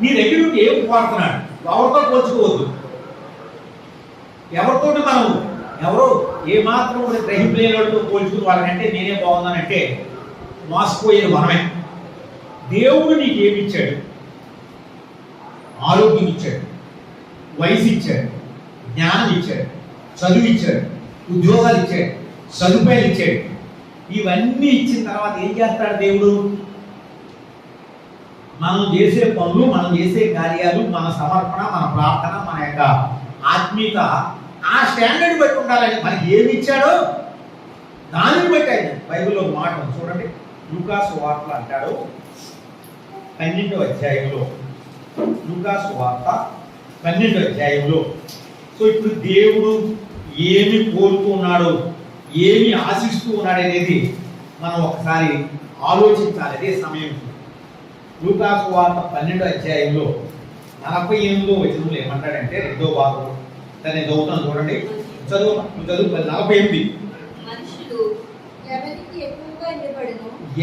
Speaker 2: నీ దగ్గర నుండి ఏం కోరుతున్నాడు? ఎవరితో పోల్చుకోవద్దు. ఎవరితోటి మనం ఎవరో ఏమాత్రం కూడా గ్రహింపు లేని వాళ్ళతో పోల్చుకుని వాళ్ళకంటే నేనే బాగున్నానంటే మోసపోయేది మనమే. దేవుడు నీకు ఏమి ఇచ్చాడు? ఆరోగ్యం ఇచ్చాడు, వయసు ఇచ్చాడు, జ్ఞానం ఇచ్చాడు, చదువు ఇచ్చాడు, ఉద్యోగాలు ఇచ్చాడు, సదుపాయాలు ఇచ్చాడు. ఇవన్నీ ఇచ్చిన తర్వాత ఏం చేస్తాడు దేవుడు? మనం చేసే పనులు, మనం చేసే కార్యాలు, మన సమర్పణ, మన ప్రార్థన, మన యొక్క ఆత్మీయత ఆ స్టాండర్డ్ బట్టి ఉండాలని మనకి ఏమి ఇచ్చాడో దాన్ని బట్టి ఆయన బైబిల్లో మాట చూడండి. లూకాసు వార్త అంటాడు 12వ అధ్యాయంలో, లూకాసు వార్త 12వ అధ్యాయంలో. సో ఇప్పుడు దేవుడు ఏమి కోరుతున్నాడు, ఏమి ఆశిస్తూ ఉన్నాడు అనేది మనం ఒకసారి ఆలోచించాలి. అదే సమయం. లూకాసు వార్త 12వ అధ్యాయంలో 48వ వచనంలో ఏమంటాడంటే, 2వ భాగంలో దాన్ని చదువుతాను చూడండి. చదువు 48.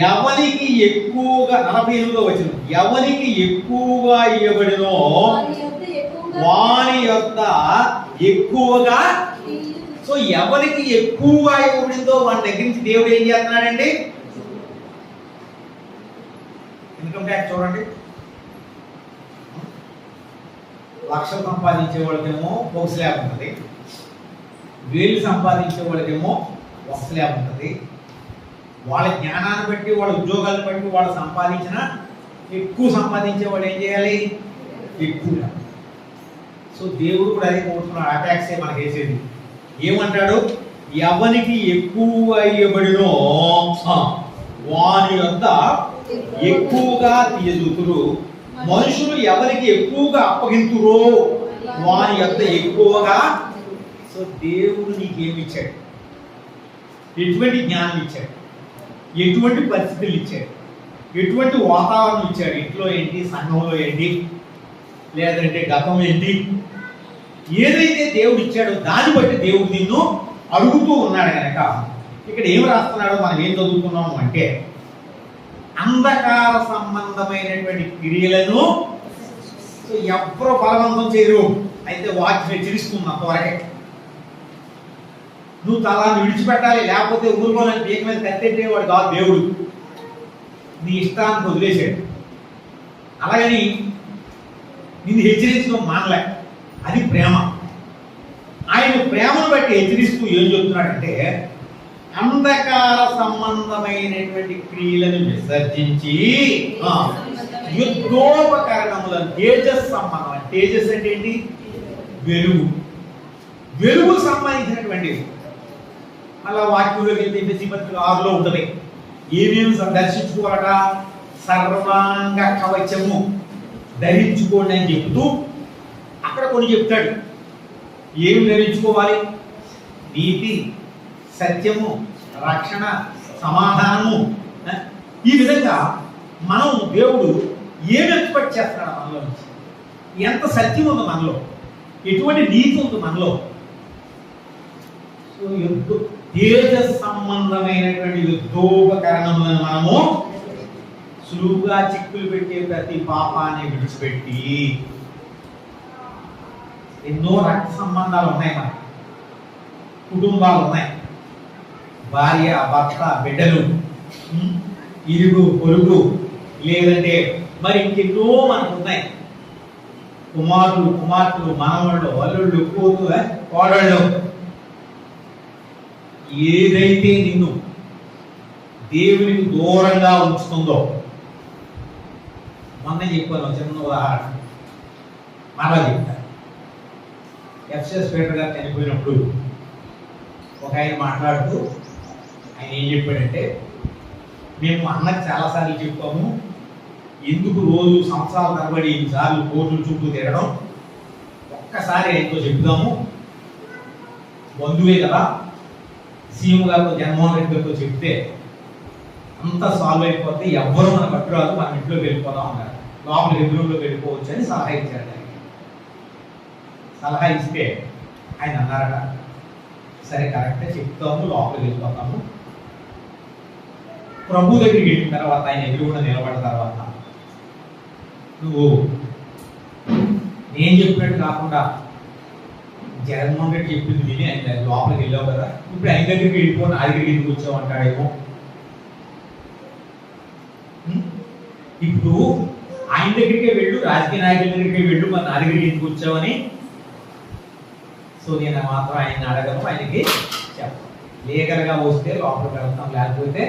Speaker 2: ఎవరికి ఎక్కువగా 48వ వచనం, ఎవరికి ఎక్కువగా ఇవ్వబడినో వారి యొక్క ఎక్కువగా. సో ఎవరికి ఎక్కువగా ఇవ్వబడిందో వారి దగ్గర నుంచి దేవుడు ఏం చేస్తున్నాడండి? ఇన్కమ్ ట్యాక్స్ చూడండి. 1,00,000 సంపాదించే వాళ్ళకేమో ఒక స్లాబ్ ఉంటుంది, 1,000 సంపాదించే వాళ్ళకేమో ఒక స్లాబ్ ఉంటుంది, వాళ్ళ జ్ఞానాన్ని బట్టి, వాళ్ళ ఉద్యోగాలను బట్టి వాళ్ళు ఎక్కువ సంపాదించేవాడు ఏం చేయాలి? ఎక్కువ. సో దేవుడు కూడా అదే కోరుతున్నాడు. ఆ ట్యాక్సే మనకు వేసేది. ఏమంటాడు? ఎవరికి ఎక్కువ ఇవ్వబడినో వాని వద్ద ఎక్కువగా తీయజూతురు, మనుషులు ఎవరికి ఎక్కువగా అప్పగింతురో వాని వద్ద ఎక్కువగా. సో దేవుడు నీకేమి ఇచ్చాడు? ఎటువంటి జ్ఞానం ఇచ్చాడు? ఎటువంటి పరిస్థితులు ఇచ్చాడు? ఎటువంటి వాతావరణం ఇచ్చాడు? ఇంట్లో ఏంటి, సంఘంలో ఏంటి, లేదంటే గతం ఏంటి? ఏదైతే దేవుడు ఇచ్చాడో దాన్ని బట్టి దేవుడు నిన్ను అడుగుతూ ఉన్నాడు కనుక ఇక్కడ ఏం రాస్తున్నాడో మనం ఏం చదువుతున్నాము అంటే, అంధకార సంబంధమైనటువంటి క్రియలను ఎవరు బలవంతం చేయరు. అయితే వాక్యం హెచ్చరిస్తుంది అంతవరకే. నువ్వు తలాన్ని విడిచిపెట్టాలి, లేకపోతే ఊరుకోవాలని పేక మీద కత్తెట్టేవాడు కాదు దేవుడు. నీ ఇష్టాన్ని వదిలేసాడు. అలాగని నిన్ను హెచ్చరించడం మానలే. అది ప్రేమ. ఆయన ప్రేమను బట్టి హెచ్చరిస్తూ ఏం చెప్తున్నాడంటే, అంధకార సంబంధమైనటువంటి క్రియలను విసర్జించి యుద్ధోపకరణములను, తేజస్ సంబంధం. తేజస్ అంటే ఏంటి? వెలుగు. వెలుగు సంబంధించినటువంటివి. అలా వాక్యంలోకి వెళ్తే ఎఫెసీ పత్రిక 6లో ఉంటుంది. ఏమేమి దర్శించుకోవాలట? సర్వాంగ కవచము ధరించుకోండి అని చెప్తూ అక్కడ కొన్ని చెప్తాడు. ఏమి ధరించుకోవాలి? నీతి, సత్యము, రక్షణ, సమాధానము. ఈ విధంగా మనం దేవుడు ఏమి ఎక్స్పెక్ట్ చేస్తున్నాడు మనలో నుంచి? ఎంత సత్యం ఉంది మనలో, ఎటువంటి నీతి ఉంది మనలో. సో తేజ సంబంధమైనటువంటి యుద్ధోపకరణములను మనము సులువుగా చిక్కులు పెట్టే ప్రతి పాపాన్ని విడిచిపెట్టి, ఎన్నో రక్త సంబంధాలు ఉన్నాయి, మన కుటుంబాలు ఉన్నాయి, భార్య, భర్త, బిడ్డలు, ఇరుగు పొరుగు, లేదంటే మరి ఇంకెన్నో మనకు ఉన్నాయి. కుమారులు, కుమార్తెలు, మనవళ్ళు, అల్లుళ్ళు, కూతురు, కోడళ్ళు. ఏదైతే నిన్ను దేవునికి దూరంగా ఉంచుతుందో, మొన్న చెప్పాను చిన్న ఉదాహరణ, మరలా చెప్తాను. ఎఫ్ఎస్ పీటర్ గారు చనిపోయినప్పుడు ఒక ఆయన మాట్లాడుతూ ఆయన ఏం చెప్పాడంటే, మేము అన్నకు చాలాసార్లు చెప్పాము, ఎందుకు రోజు సంవత్సరాల తరబడి ఇన్నిసార్లు కోర్టుల చుట్టూ తిరగడం, ఒక్కసారి ఆయనతో చెప్తాము, బంధువే కదా, సీఎం గారితో, జగన్మోహన్ రెడ్డి గారితో చెప్తే అంతా సాల్వ్ అయిపోతే ఎవ్వరూ మన పట్టురాదు, మన ఇంట్లోకి వెళ్ళిపోదాం అన్నారు. లోపల ఎదురులోకి వెళ్ళిపోవచ్చు అని సలహా ఇచ్చారు. సలహా ఇస్తే ఆయన అన్నారట, సరే కరెక్టే చెప్తాము, లోపలికి వెళ్ళిపోతాము. ప్రభు దగ్గరికి వెళ్ళిన తర్వాత, ఆయన ఎదురుగుండా నిలబడిన తర్వాత, నువ్వు నేను చెప్పినట్టు కాకుండా జగన్మోహన్ రెడ్డి చెప్పింది విని ఆయన లోపలికి వెళ్ళావు కదా, ఇప్పుడు ఆయన దగ్గరికి వెళ్ళిపోయి నా దగ్గరికి ఎందుకు వచ్చావు అంటాడేమో. ఇప్పుడు ఆయన దగ్గరికే వెళ్ళు, రాజకీయ నాయకుల దగ్గరికి వెళ్ళు, మరి నా దగ్గరికి ఎందుకు వచ్చావని. సో నేను మాత్రం ఆయన అడగను, ఆయనకి చెప్పను. లీగల్గా వస్తే లోపలికి వెళ్తాం, లేకపోతే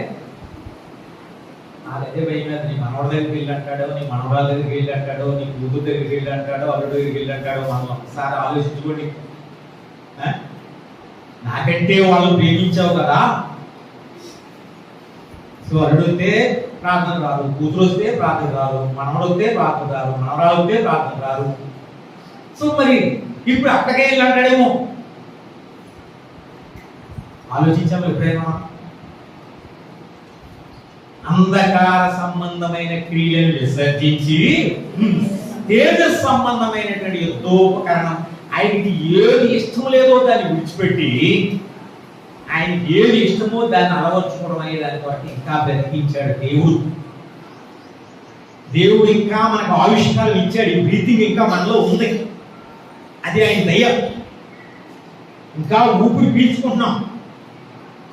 Speaker 2: నాదైతే భయం మీద నీ మనవడి దగ్గరికి వెళ్ళి అంటాడో, నీ మనవరాల దగ్గరికి వెళ్ళి అంటాడో, నీ కూతురు దగ్గరికి వెళ్ళి అంటాడో, అల్లుడి దగ్గరికి వెళ్ళి అంటాడో. మనం ఒకసారి ఆలోచించుకోండి. నాకంటే వాళ్ళు ప్రేమించావు కదా. సో అల్లుడు వస్తే ప్రార్థన రాదు, కూతురు వస్తే ప్రార్థన రాదు, మనవడు వస్తే ప్రార్థన రాదు, మనవరాలు వస్తే ప్రార్థన రాదు. సో మరి ఇప్పుడు అక్కడికే వెళ్ళి అంటాడేమో. ఆలోచించాము ఎప్పుడైనా? అంధకార సంబంధమైన క్రియలను విసర్జించి తేజస్ సంబంధమైనటువంటి యుద్ధోపకరణం, ఆయనకి ఏది ఇష్టం లేదో దాన్ని విడిచిపెట్టి ఆయనకి ఏది ఇష్టమో దాన్ని అలవర్చుకోవడం అనే దాని కొరకు ఇంకా బ్రతికించాడు దేవుడు. దేవుడు ఇంకా మనకు ఆవిష్కారాలు ఇచ్చాడు. ఈ బ్రీతింగ్ ఇంకా మనలో ఉంది, అది ఆయన దయ. ఇంకా ఊపిరి పీల్చుకుంటున్నాం,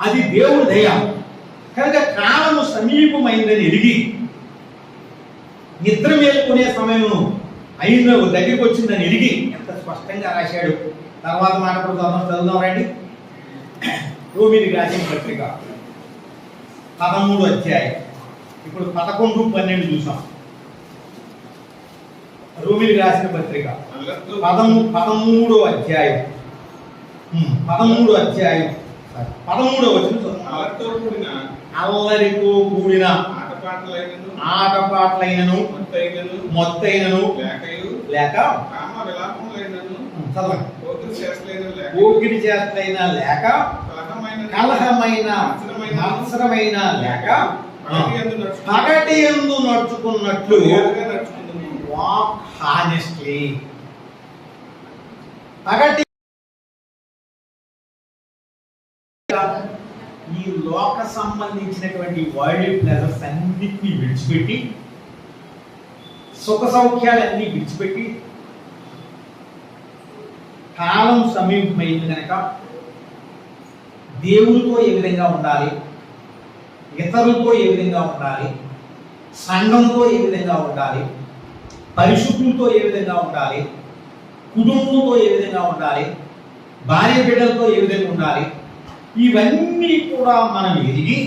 Speaker 2: అది దేవుడు దయ. కనుక కాలము సమీపమైందని ఎరిగి నిద్ర మేలుకునే సమయం అయిన దగ్గరికి వచ్చిందని ఎరిగి ఎంత స్పష్టంగా రాశాడు. తర్వాత మాట కూడా చదువుదాం రండి. రోమిలికి రాసిన పత్రిక 13 అధ్యాయం. ఇప్పుడు 11, 12 చూసాం. రోమిలి రాసిన పత్రిక 13వ అధ్యాయం. 13వ అధ్యాయం 13వ వచనం. అల్లరితో కూడిన ఆటపాటలైనను మొత్తైనను లేక పోకిరి చేస్తలైన లేక కలహమైన మత్సరమైన లేక పగటి యందు నడుచుకున్నట్లు వాక్ హానెస్ట్లీ. పగటి ఈ లోక సంబంధించినటువంటి వరల్డ్ ప్లెజర్స్ అన్నిటినీ విడిచిపెట్టి, సుఖ సౌఖ్యాలన్నీ విడిచిపెట్టి, కాలం సమీపమైంది కనుక దేవుడితో ఏ విధంగా ఉండాలి, ఇతరులతో ఏ విధంగా ఉండాలి, సంఘంతో ఏ విధంగా ఉండాలి, పరిశుద్ధులతో ఏ విధంగా ఉండాలి, కుటుంబంతో ఏ విధంగా ఉండాలి, భార్య బిడ్డలతో ఏ విధంగా ఉండాలి, ఇవన్నీ కూడా మనం ఎరిగి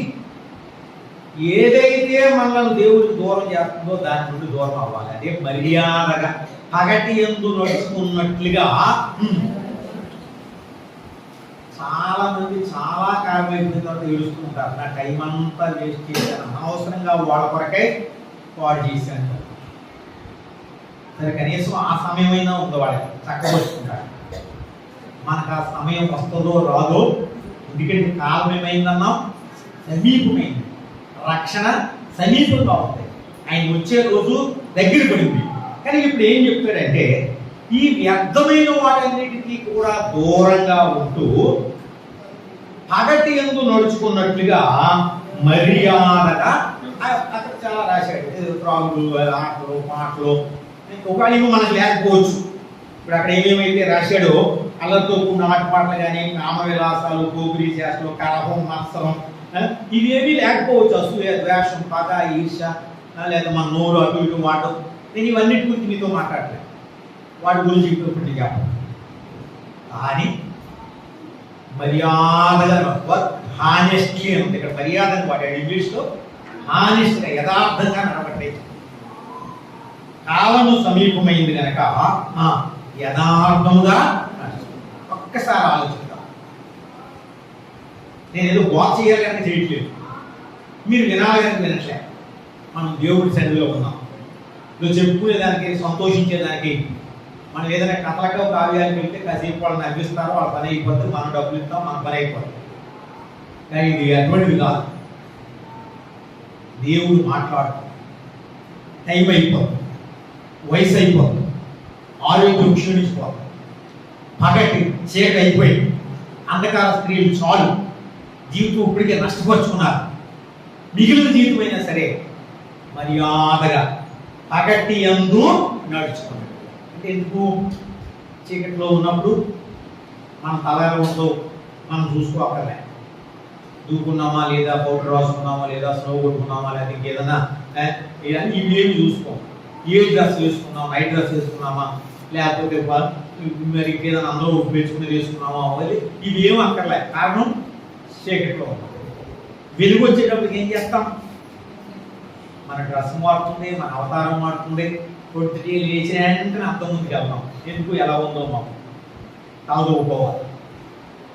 Speaker 2: ఏదైతే మనల్ని దేవుడికి దూరం చేస్తుందో దాని నుండి దూరం అవ్వాలి. అదే మర్యాదగా పగటి యందు నడుచుకున్నట్లుగా. చాలా మంది చాలా కాలం అయిపోయిన తర్వాత ఏడుస్తూ ఉంటారు, నా టైం అంతా వేస్ట్ చేశాను, అనవసరంగా వాళ్ళ కొరకై పాడు చేశాను. సరే, కనీసం ఆ సమయమైనా ఉంది, వాళ్ళకి చక్కబడుతుంటారు. మనకు ఆ సమయం వస్తుందో రాదో, ఎందుకంటే కాలం ఏమైందన్నాం, సమీపమైంది. రక్షణ సమీపంగా ఉంది, ఆయన వచ్చే రోజు దగ్గర పడింది. కానీ ఇప్పుడు ఏం చెప్తాడంటే, ఈ వ్యర్థమైన వాటన్నిటికీ కూడా దూరంగా ఉంటూ పగటి యందు నడుచుకున్నట్లుగా మర్యాదగా. అక్కడ చాలా రాశాడు, త్రాగులు, ఆటలు, పాటలు. ఒకవేళ మనకు లేకపోవచ్చు. ఇప్పుడు అక్కడ ఏమేమైతే రాశాడో, అల్లరితో కూడిన ఆటపాటలు కానీ, కామ విలాసాలు, పోగిరి చేష్టలు, కలహం, మత్సరం, ఇవేమీ లేకపోవచ్చు. అసూయ, ద్వేషం, పగ, ఈర్ష, లేదా మన నోరు అటు ఇటు వాడు. నేను ఇవన్నిటి గురించి మీతో మాట్లాడలేదు, వాటి గురించి ఇప్పుడు చెప్పాను. కానీ మర్యాదగా, హానెస్ట్లీ అని ఉంది ఇక్కడ. మర్యాదగా వాడాడు ఇంగ్లీష్లో. హానెస్ట్గా, యథార్థంగా నడవండి. కాలము సమీపమైంది కనుక యథార్థముగా. ఒక్కసారి ఆలోచిద్దాం. నేను ఏదో వాచ్ చేయాలి కనుక చేయట్లేదు, మీరు వినాలి కనుక వినట్లే. మనం దేవుడి సన్నిధిలో ఉన్నాం. నువ్వు చెప్పుకునేదానికి, సంతోషించేదానికి. మనం ఏదైనా కథలకో కావ్యాలకు వెళ్తే కాసేపు వాళ్ళని నవ్విస్తారు, వాళ్ళ పని అయిపోతుంది, మనం డబ్బులు ఇస్తాం, మన పని అయిపోతుంది. కానీ ఇది అటువంటిది కాదు. దేవుడు మాట్లాడుతాం, టైం అయిపోతుంది, వయసు అయిపోతుంది, ఆరోగ్యం క్షీణించిపోతుంది, పగటి చీకటి అయిపోయింది, అంధకార స్త్రీలు చాలు, జీవితం ఇప్పటికే నష్టపరుచుకున్నారు. మిగిలిన జీవితమైనా సరే మర్యాదగా పగటి యందు నడుచుకున్నాడు. అంటే ఎందుకు? చీకటిలో ఉన్నప్పుడు మన తల ఉందో మనం చూసుకోకర్లే. దూకున్నామా లేదా, పౌడర్ రాసుకున్నామా లేదా, స్నో కొట్టుకున్నామా లేదా, ఇంకేదన్నా ఇవేమి చూసుకోం. ఏ డ్రెస్ వేసుకున్నామా, నైట్ డ్రెస్ వేసుకున్నామా, లేకపోతే మరి ఇంకేదైనా అందరూ ఉపయోగించుకుని వేసుకున్నామా, ఇవి ఏం అక్కర్లే. కారణం చీకటిలో ఉన్నాం. వెలుగు వచ్చేటప్పటికి ఏం చేస్తాం? మన డ్రెస్ మారుతుంది, మన అవతారం మారుతుంది. పొద్దుటే లేచిన వెంటనే అర్థం ముందుకు వెళ్తాం. ఎందుకు? ఎలా ఉందో మాకు తలదూకోవాలి,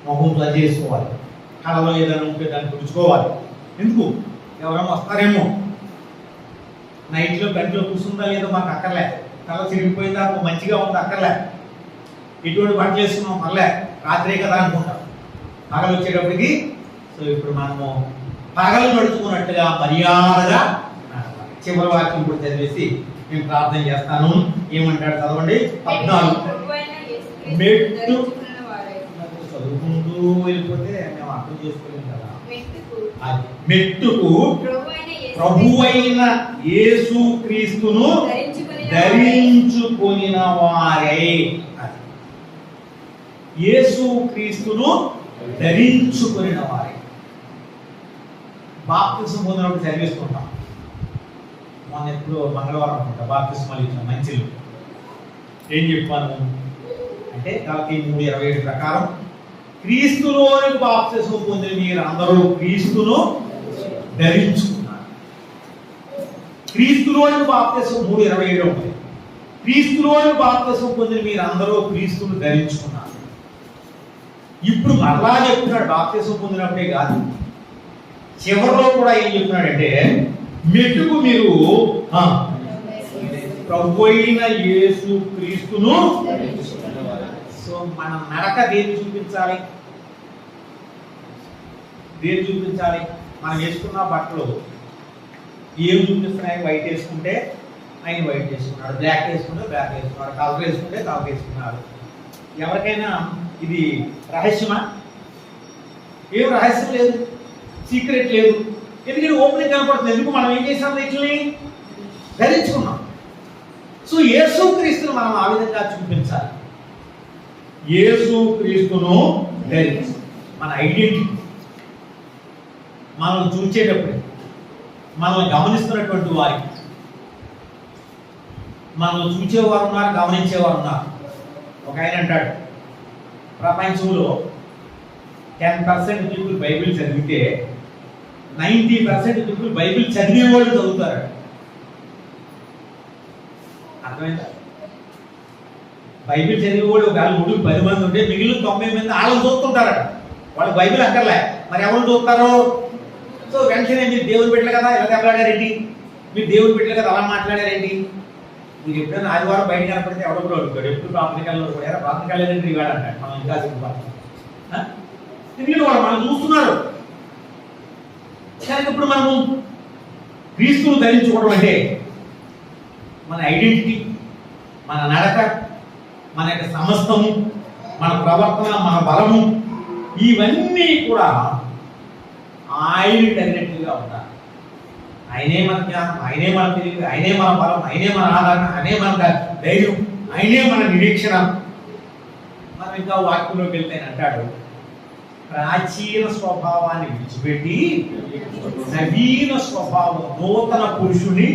Speaker 2: మొహం చేసుకోవాలి, కళలో ఏదైనా ఉంటే దాన్ని తుడుచుకోవాలి. ఎందుకు? ఎవరైనా వస్తారేమో. నైట్లో గంటలో కూర్చుందా లేదో మాకు అక్కర్లే. తల చిరిగిపోయిందా, మంచిగా ఉంది అక్కర్లే. ఇటువంటి బట్టలు వేసుకున్నాం పర్లే, రాత్రే కదా అనుకుంటాం. పగలు వచ్చేటప్పటికి. సో ఇప్పుడు మనము పగలు నడుచుకున్నట్టుగా మర్యాదగా. చివరి వాక్యం కూడా చదివేసి నేను ప్రార్థన చేస్తాను. ఏమంటాడు చదవండి. 14. మెట్టు చదువుకుంటూ వెళ్ళిపోతే మేము అర్థం చేసుకోలేము కదా. మెట్టుకు ప్రభువైన యేసు క్రీస్తును ధరించుకొనిన వారై. యేసు క్రీస్తును ధరించుకొనిన వారై. బాప్తిసం పొందినప్పుడు చదివేసుకుంటాం. మొన్న ఎప్పుడు మంగళవారం అనుకుంటా బాప్తిస్మాలు ఇచ్చిన మంచిలు. ఏం చెప్పాను అంటే కాబట్టి 3:27 ప్రకారం క్రీస్తులోని బాప్తిసం పొందిన మీరు అందరూ క్రీస్తును ధరించుకున్నారు. క్రీస్తులోని బాప్తిసం 3:27 ఉంటుంది. క్రీస్తులోని బాప్తిసం పొందిన మీరందరూ క్రీస్తును ధరించుకున్నారు. ఇప్పుడు మరలా చెప్తున్నాడు, బాప్తిసం పొందినప్పుడే కాదు, చివరిలో కూడా ఏం చెప్తున్నాడంటే మెట్టుకు మీరు ప్రభు అయిన యేసు క్రీస్తును. సో మన నడక దేన్ని చూపించాలి? దేన్ని చూపించాలి? మనం వేసుకున్న బట్టలు ఏం చూపిస్తున్నాయి? వైట్ వేసుకుంటే ఆయన వైట్ వేసుకున్నాడు, బ్లాక్ వేసుకుంటే బ్లాక్ వేసుకున్నాడు, కలర్ వేసుకుంటే కలర్ వేసుకున్నాడు. ఎవరికైనా ఇది రహస్యమా? ఏం రహస్యం లేదు, సీక్రెట్ లేదు. ఎందుకంటే ఓపెనింగ్ కనపడుతుంది. ఎందుకు? మనం ఏం చేసాం? వీటిని ధరించుకున్నాం. సో యేసు క్రీస్తును మనం ఆ విధంగా చూపించాలి. యేసు క్రీస్తును ధరించి మన ఐడెంటిటీ, మనం చూచేటప్పుడు, మనం గమనిస్తున్నటువంటి వారికి, మనం చూచేవారు ఉన్నారు, గమనించేవారు ఉన్నారు. ఒక ఆయన అంటాడు, ప్రపంచంలో 10% పీపుల్ బైబిల్ చదివితే 90% పీపుల్ బైబిల్ చదివేవాళ్ళు చదువుతారు. అర్థమైందా? బైబిల్ చదివేవాళ్ళు ఒకవేళ 10 మంది ఉంటే మిగిలిన 90 మంది వాళ్ళని చూస్తుంటారట. వాళ్ళు బైబిల్ అక్కర్లే, మరి ఎవరు చూస్తారు? సో వెంటనే మీరు దేవుని బిడ్డలు కదా ఇలా దెబ్బలాడారేంటి, మీరు దేవుని బిడ్డలు కదా అలా మాట్లాడారేంటి? మీరు ఎప్పుడైనా ఆదివారం బయట కనపడితే ఎవడో కూడా అడుగుతాడు, ఎప్పుడు ప్రార్థనకాలలో కూడా ప్రార్థనకాలేదంటే ఇవాడు అంటాడు. మనం ఇంకా సిగ్గుపడతాం. ఎందుకంటే వాళ్ళు మనం చూస్తున్నారు. కానీ ఇప్పుడు మనము క్రీస్తును ధరించుకోవడం అంటే మన ఐడెంటిటీ, మన నడక, మన యొక్క సమస్తము, మన ప్రవర్తన, మన బలము, ఇవన్నీ కూడా ఆయనకి తగినట్టుగా ఉండాలి. ఆయనే మన జ్ఞానం, ఆయనే మన తెలివి, ఆయనే మన బలం, ఆయనే మన ఆదరణ, ఆయనే మన ధైర్యం, ఆయనే మన నిరీక్షణ. మనం ఇంకా వాక్యంలోకి వెళ్తే అంటాడు, ప్రాచీన స్వభావాన్ని విడిచిపెట్టి నవీన స్వభావం, నూతన పురుషుని.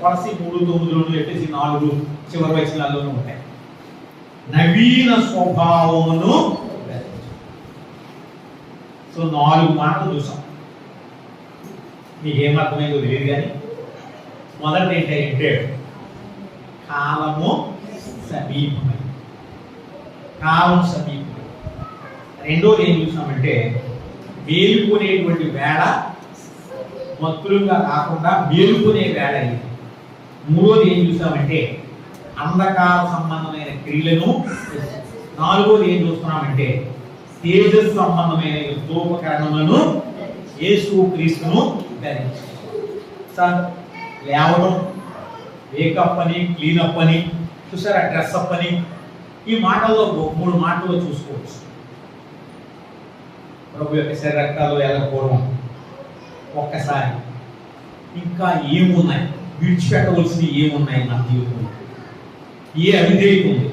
Speaker 2: కొలసి 3:9 ఎఫెసీ 4 చివరి వచనాల్లోనూ ఉంటాయి. నవీన స్వభావమును. సో 4 మాటలు చూసాం. మీకు ఏమర్థమైందో తెలియదు కానీ మొదటి ఏంటంటే కాలము సమీపమై. కాలం సమీపమై. రెండోది ఏం చూసామంటే మేలుకునేటువంటి వేళ మత్తులుగా కాకుండా మేలుకునే వేళ ఇది. మూడోది ఏం చూసామంటే అంధకార సంబంధమైన క్రియలను. నాలుగోది ఏం చూస్తున్నామంటే తేజస్సు సంబంధమైన యుద్ధోపకరణములను యేసు క్రీస్తును ధరించి. సార్ లేవడం, వేకప్ అని, క్లీనప్ అని, చూసారా డ్రెస్ అప్ అని, ఈ మాటల్లో 3 మాటల్లో చూసుకోవచ్చు. ప్రభు యొక్క శరీరకాలు వెళ్ళకపోవడం ఒక్కసారి. ఇంకా ఏమున్నాయి విడిచిపెట్టవలసినవి? ఏమున్నాయి మన జీవితంలో? ఏ అవిధేయత ఉంది,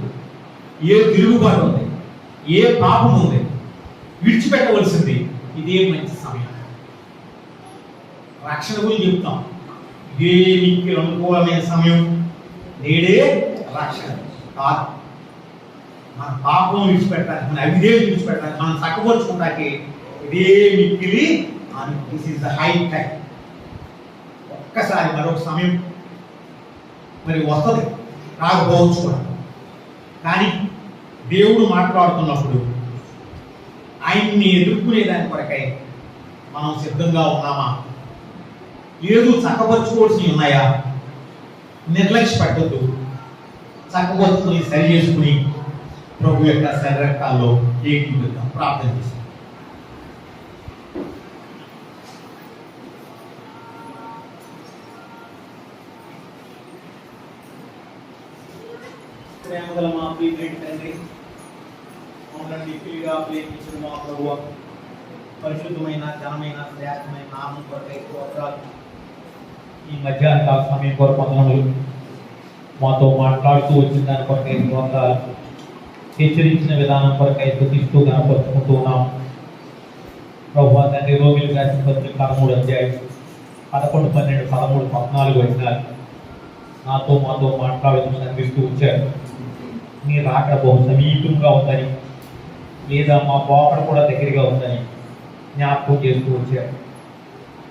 Speaker 2: ఏ తిరుగుబాటు ఉంది, ఏ పాపం ఉంది, విడిచిపెట్టవలసింది. ఇదే మంచి సమయం. రక్షణ గురించి చెప్తాం. ఇదే మీకు అనుకూలమైన సమయం. నేడే రక్షణ కాదు. మన పాపం విడిచిపెట్టడానికి, మన అవిధేయత విడిచిపెట్టడానికి, మనం చక్కపరుచుకుంటానికి ఇదే మిక్కిలి. This is the high time. ఒక్కసారి మరొక సమయం మరి వస్తుంది, రాకపోవచ్చు కూడా. కానీ దేవుడు మాట్లాడుతున్నప్పుడు ఆయన్ని ఎదుర్కొనే దాని కొరకై మనం సిద్ధంగా ఉన్నామా? లేదు చక్కపరుచుకోవాల్సినవి ఉన్నాయా? నిర్లక్ష్య పట్టద్దు. చక్కపరుచుకుని సరి చేసుకుని ప్రభు యొక్క శరీరకాల్లో ఏకీకృతం ప్రార్థన చేస్తాం. ప్రేమగల మా ప్రియమైన తండ్రి, మమ్మల్ని మిక్కిలిగా ప్రేమించిన మా ప్రభువ, పరిశుద్ధమైన ఘనమైన శ్రేష్టమైన నామం కొరకై స్తోత్రాలు. ఈ మధ్యాహ్న సమయం కొరకు వందనములు. మాతో మాట్లాడుతూ వచ్చిన దాని కొరకై స్తోత్రాలు. హెచ్చరించిన విధానం కొరకై స్తుతిస్తూ కనపరుచుకుంటూ ఉన్నాం. ప్రభువా తండ్రి, రోమిలకు రాసిన పత్రిక 13వ అధ్యాయం 11, 12, 13, 14 వచనాలు మాతో మాట్లాడుతూ కనిపిస్తూ వచ్చారు. మీ రాకడ బహు సమీపంగా ఉందని, లేదా మా పోకడ కూడా దగ్గరగా ఉందని జ్ఞాపకం చేస్తూ వచ్చారు.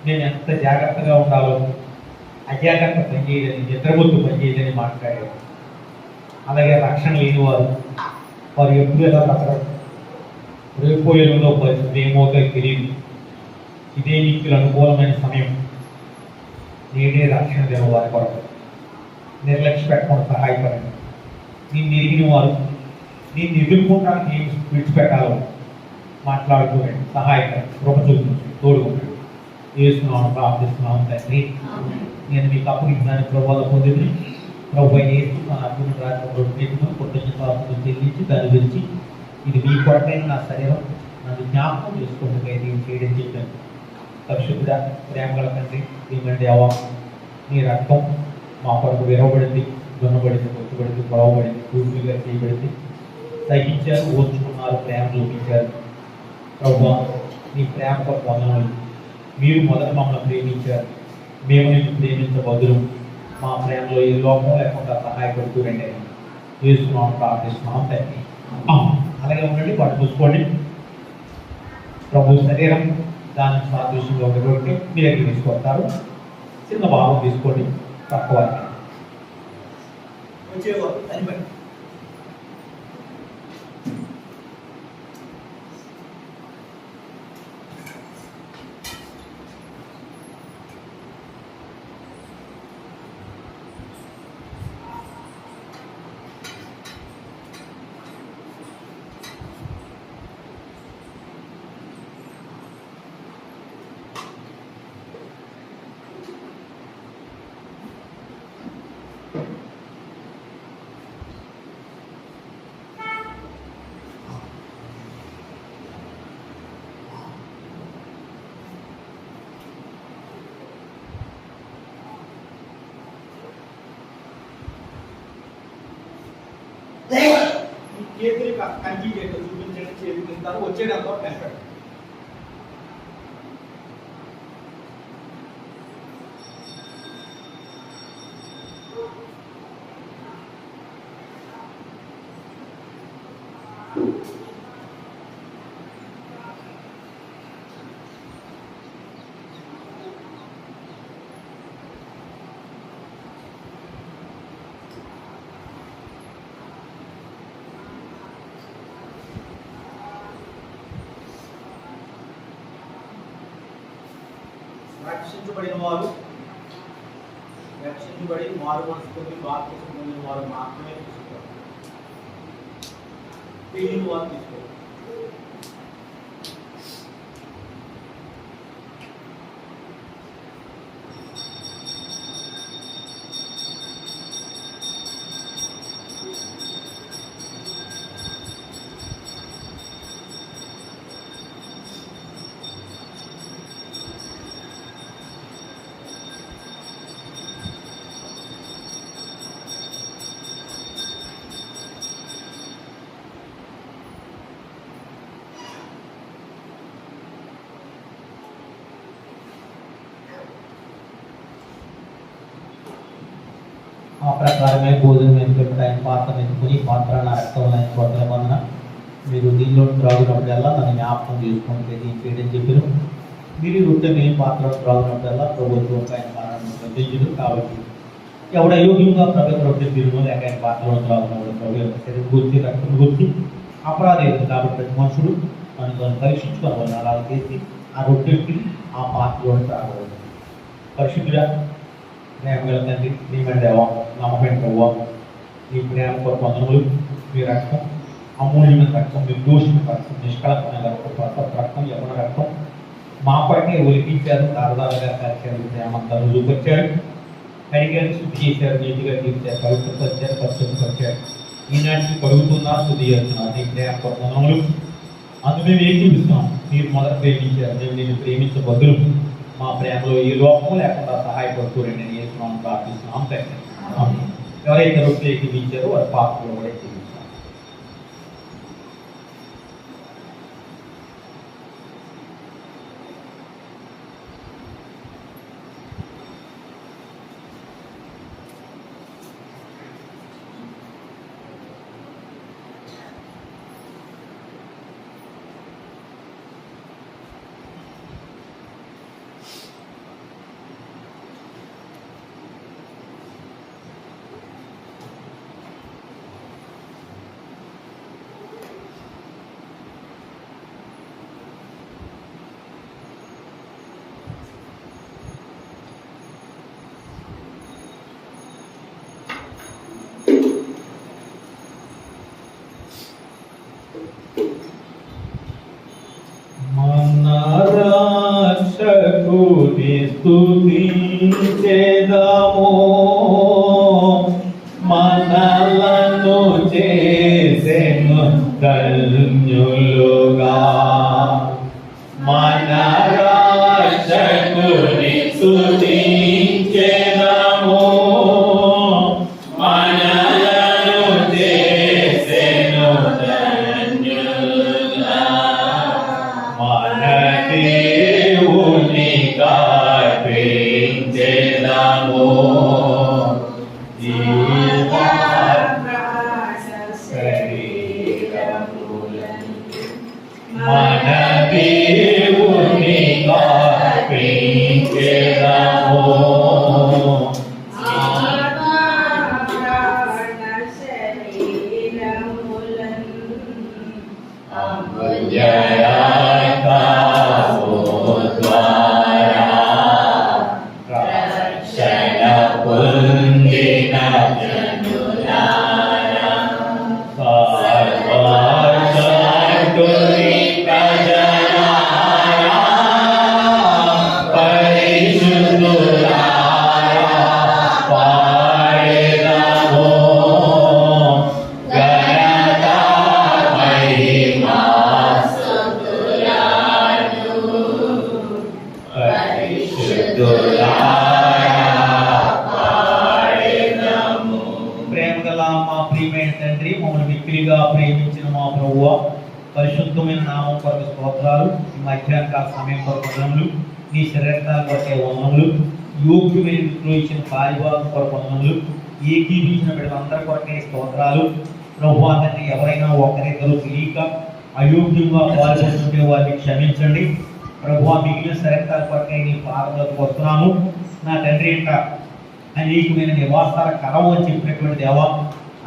Speaker 4: నేను ఎంత జాగ్రత్తగా ఉండాలో అజాగ్రత్త పనిచేయదని నిద్రపోతూ పనిచేయదని మాట్లాడారు. అలాగే రక్షణ లేని వారు ఎప్పుడు ఎలా బ్రతకరు, రేపో ఎల్లుండో పరిస్థితి ఏమవుతాయో తెలియదు. ఇదే మీకు అనుకూలమైన సమయం. నేనే రక్షణ లేని వారి కొరకు నిర్లక్ష్య పెట్టకుండా సహాయపడండి. నిన్ను ఎరిగిన వారు నిన్ను ఎదుర్కోవడానికి ఏం విడిచిపెట్టాలో మాట్లాడుకోండి, సహాయపడండి, కృప చూపించండి, తోడుకుంటాడు. చేస్తున్నాను, ప్రార్థిస్తున్నాను తండ్రి. నేను మీకు అప్పగించాను ప్రభావం పొందింది. ప్రభు ఏసు మన అర్జున రాజ్యంలో కృతజ్ఞతలు చెల్లించి దాని గురించి ఇది మీ కొరకైన నా శరీరం, నన్ను జ్ఞాపకం చేసుకోవడానికి నేను చేయడం చెప్పాను. పరిశుద్ధ ప్రేమగల తండ్రి, ఏమంటే నీ రక్తం మా కొరకు విరవబడింది, దున్నబడింది, కొట్టుబడింది, పొడవబడింది, పూర్తిగా చేయబడింది. సహించారు, ఓర్చుకున్నారు, ప్రేమ చూపించారు. ప్రభు నీ ప్రేమ కొరకు వందనాలు. మీరు మొదట మమ్మల్ని ప్రేమించారు, మేము నిన్ను ప్రేమించబదులు. మా ప్రేమలో ఏ లోపం లేకుండా సహాయపడుతూ రండి. చేస్తున్నాం, ప్రార్థిస్తున్నాం తండ్రి. అలాగే ఉండండి, వాటి చూసుకోండి. ప్రభు శరీరం దాని సాదృశ్యంలో ఒకటి మీ దగ్గర తీసుకొస్తారు. చిన్న భాగం తీసుకోండి, తక్కువ
Speaker 1: వచ్చేవారు చనిపోయి చేతులు కంచి చేతులు చూపించండి, చేతులు తింటారు, వచ్చేటంతో వెళ్తాడు. రక్షించబడి మారు మనసు పొంది బాప్తిసం పొందిన వారు మాత్రమే తీసుకోవాలి. తెలియని వారు తీసుకోవాలి.
Speaker 4: ఆ ప్రకారమే భోజనం ఎందుకంటే ఆయన పాత్ర ఎత్తుకుని పాత్ర నా రక్తం ఆయన కొట్టల వలన మీరు దీనిలో త్రాగునప్పుడల్లా నన్ను జ్ఞాపకం చేసుకోండి ఇది చేయడం చెప్పారు. మీరు రొట్టె మీ పాత్ర త్రాగునప్పుడల్లా ప్రభుత్వం ఆయన మరణం ప్రతించదు. కాబట్టి ఎవడ అయోగ్యంగా ప్రభుత్వ రొట్టె తిరుగు లేక ఆయన పాత్రలో త్రాగునప్పుడు ప్రభు యొక్క శరీరం గుర్తి రక్తం గుర్తి అపరాధం. కాబట్టి ప్రతి మనుషుడు నన్ను పరీక్షించుకోవాలి. అలా చేసి ఆ రొట్టెకి ఆ పాత్రలో త్రాగవచ్చు. పరిశుద్ధుడా, ప్రేమగల తండ్రి, ప్రియమైన దేవా, నమ్మకమైన ప్రభువా, నీ ప్రేమ కొరకు వందనములు. మీ రక్తం అమూల్యమైన రక్తం, నిర్దోషమైన రక్తం, నిష్కళంకమైన రక్తం, ప్రసవ రక్తం, యవన రక్తం మా పైనే ఒలిపించారు, దారుదారుగా కాల్చారు, ప్రేమంతా రుజువుపరిచారు, కడిగారు, శుద్ధి చేశారు, నీతిగా తీర్చారు, పవిత్రపరిచారు, పరిశుద్ధపరిచారు. ఈనాటికి కడుగుతున్నారు, శుద్ధి చేస్తున్నారు. నీ ప్రేమ కొరకు వందనములు. అందుకు మేము ఏం చూపిస్తున్నాం? మీరు మొదట ప్రేమించారు, మేము నేను ప్రేమించబద్దులు. మా ప్రేమలో ఏ లోపం లేకుండా సహాయపడుతూ రండి అని చేస్తున్నాం, ప్రార్థిస్తున్నాం తండ్రి. ఎవరైతే రొట్టె ఎక్కించారో వారి పాపంలో కూడా ఎక్కించారు. దేవుని స్తుతించెదము మనలను చేసెను ధన్యులుగా మన రక్షకుని స్తుతించెదము మనలను చేసెను ధన్యులుగా మన దేవుని కర్పించెదము మన దేవుని కర్పించెదము రక్షణ పొందిన జనులారా సర్వశక్తుని ప్రజలారా పరిశుద్ధులారా పాడెదము ఘనత మహిమా ప్రేమగల మా ప్రియమైన తండ్రి, మమ్మల్ని మిక్కిలిగా ప్రేమించిన మా ప్రభువ, పరిశుద్ధమైన నామం కొరకు స్తోత్రాలు. ఈ మధ్యాహ్న సమయం కొరకు వందనములు, నీ శరీరాలు కొరకే వందనములు, యోగ్యమైన రీతిలో ఇచ్చిన పారిభాగం కొరకు వందనములు, ఏకీపించిన బిడ్డలందరి కొరకే స్తోత్రాలు. ప్రభువా తండ్రి, ఎవరైనా ఒకరిద్దరు తెలియక అయోగ్యంగా పాల్గొంటుంటే వారిని క్షమించండి. ప్రభువా మిగిలిన శరీరాల కొరకే నీ పాదములకు వస్తున్నాము. నా తండ్రి యొక్క అనేకమైన నివాసాల కలవు అని చెప్పినటువంటి దేవా,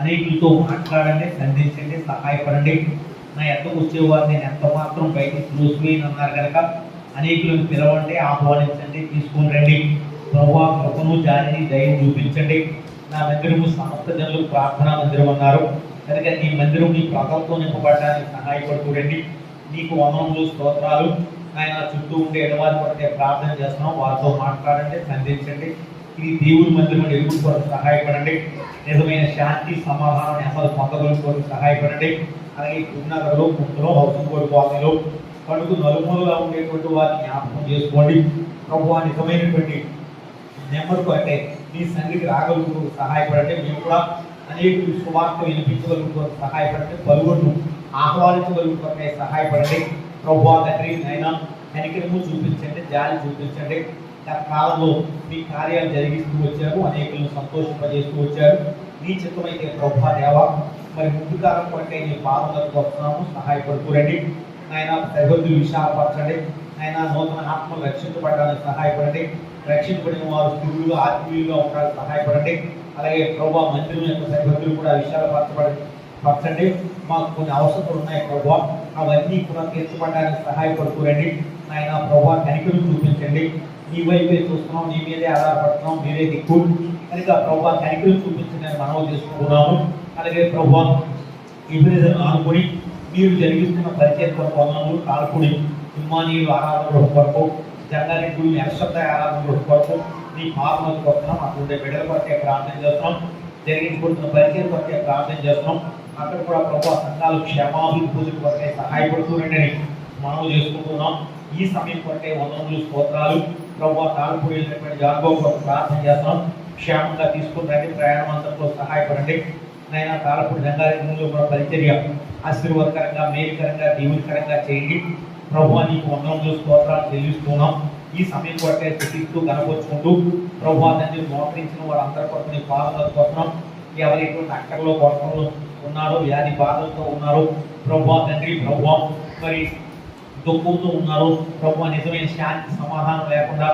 Speaker 4: అనేకులతో మాట్లాడండి, సంధించండి, సహాయపడండి. నా ఎద్దకు వచ్చేవారు నేను ఎంత మాత్రం బయటికి త్రోసివేయను అన్నారు కనుక అనేకులను పిలవండి, ఆహ్వానించండి, తీసుకొని రండి. ప్రభువా కృపను జాలిని దయను చూపించండి. నా మందిరము సమస్త జనులకు ప్రార్థనా మందిరం అన్నారు కనుక నీ మందిరం నీ ప్రజలతో నింపబడడానికి సహాయపడుతూ రండి. నీకు వందనములు, స్తోత్రాలు. ఆయన చుట్టూ ఉండే ఎడవారి కొరకే ప్రార్థన చేస్తున్నాం, వారితో మాట్లాడండి, సంధించండి. ఇది దేవుని మందిరం ఎదుగు కొరకు సహాయపడండి. నిజమైన శాంతి సమాధానం అమలు పొందగల కొరకు సహాయపడండి. అలాగే పుణ్యగరలో, ముక్కులో, హౌసింగోడు కాలనీలో కడుగు నలుమూలగా ఉండేటువంటి వారిని జ్ఞాపకం చేసుకోండి. ప్రభువా నిజమైనటువంటి నెమ్మదికు అంటే నీ సన్నిధికి రాగలుగుతూ సహాయపడండి. మేము కూడా అనేక సువార్త వినిపించగలుగుతూ సహాయపడండి. పలువురు ఆహ్వానించగలుగుతూ సహాయపడండి. ప్రభువా తండ్రి నాయన కనికరము చూపించండి, జాలి చూపించండి. కాలంలో మీ కార్యాలు జరిగిస్తూ వచ్చారు, అనేకులను సంతోషింపజేస్తూ వచ్చారు. నీ చిత్తమైతే ప్రభువా దేవా, మరి ముందు కాలం కొరకై నీ పాదములకు వస్తున్నాము, సహాయపడుతూ రండి. నాయన సరిహద్దులు విశాలపరచండి. నాయన నూతన ఆత్మలు రక్షించబడడానికి సహాయపడండి. రక్షించబడిన వారు స్థిరులుగా ఆత్మీయులుగా ఉండడానికి సహాయపడండి. అలాగే ప్రభువా మందిరం యొక్క సరిహద్దులు కూడా విశాలపరచండి. మాకు కొన్ని అవసరాలు ఉన్నాయి ప్రభువా, అవన్నీ కూడా తీర్చబడడానికి సహాయపడుతూ రండి. నాయన ప్రభువా కనికరం చూపించండి. నీ వైపే చూస్తున్నాం, నీ మీదే ఆధారపడుతున్నాం, మీరే దిక్కు కనుక ప్రభువా కనికరం చూపించండి మనవి చేసుకుంటున్నాము. అలాగే ప్రభువా ఇబ్రిజన్ ఆనుకొని మీరు జరిగిస్తున్న పరిచయం కొరకు వందనములు. కాల్పుడి ఇమ్మానీయులు ఆరాధన కొరకు, జంగారెడ్డి నరశబ్ద ఆరాధన కొరకు నీ పాదములకు వస్తున్నాం. అక్కడ ఉండే బిడ్డల కొరకే ప్రార్థన చేస్తున్నాం. జరిగించుకుంటున్న పరిచయం కొరకే ప్రార్థన చేస్తున్నాం. అక్కడ కూడా ప్రభువా సంఘాలు క్షేమాభివృద్ధి కొరకే సహాయపడుతూ రండి మనవి చేసుకుంటున్నాం. ఈ సమయం కొరకే వందనములు, స్తోత్రాలు. ప్రభువా కాల్పుడి వెళ్ళినటువంటి జాగో కొరకు ప్రార్థన చేస్తున్నాం. క్షేమంగా తీసుకుని రండి, ప్రయాణం అంతట్లో సహాయపడండి. నైనా కాలపుడి రంగారెడ్డిలో కూడా పరిచర్య ఆశీర్వాదకరంగా, మేలుకరంగా, దీవునికరంగా చేయండి. ప్రభువా నీకు వందనములు, స్తోత్రాలు చెల్లిస్తున్నాం. ఈ సమయం కొరకే స్థితిస్తూ కనపరుచుకుంటూ ప్రభువా తండ్రి మోకరించిన వారందరి కొరకు నీ పాదములకు వస్తున్నాం. ఎవరైతే అక్కర్లో కొరతలు ఉన్నారో, వ్యాధి బాధలతో ఉన్నారో ప్రభువా తండ్రి, ప్రభువా మరి దుఃఖంతో ఉన్నారు ప్రభువా, నిజమైన శాంతి సమాధానం లేకుండా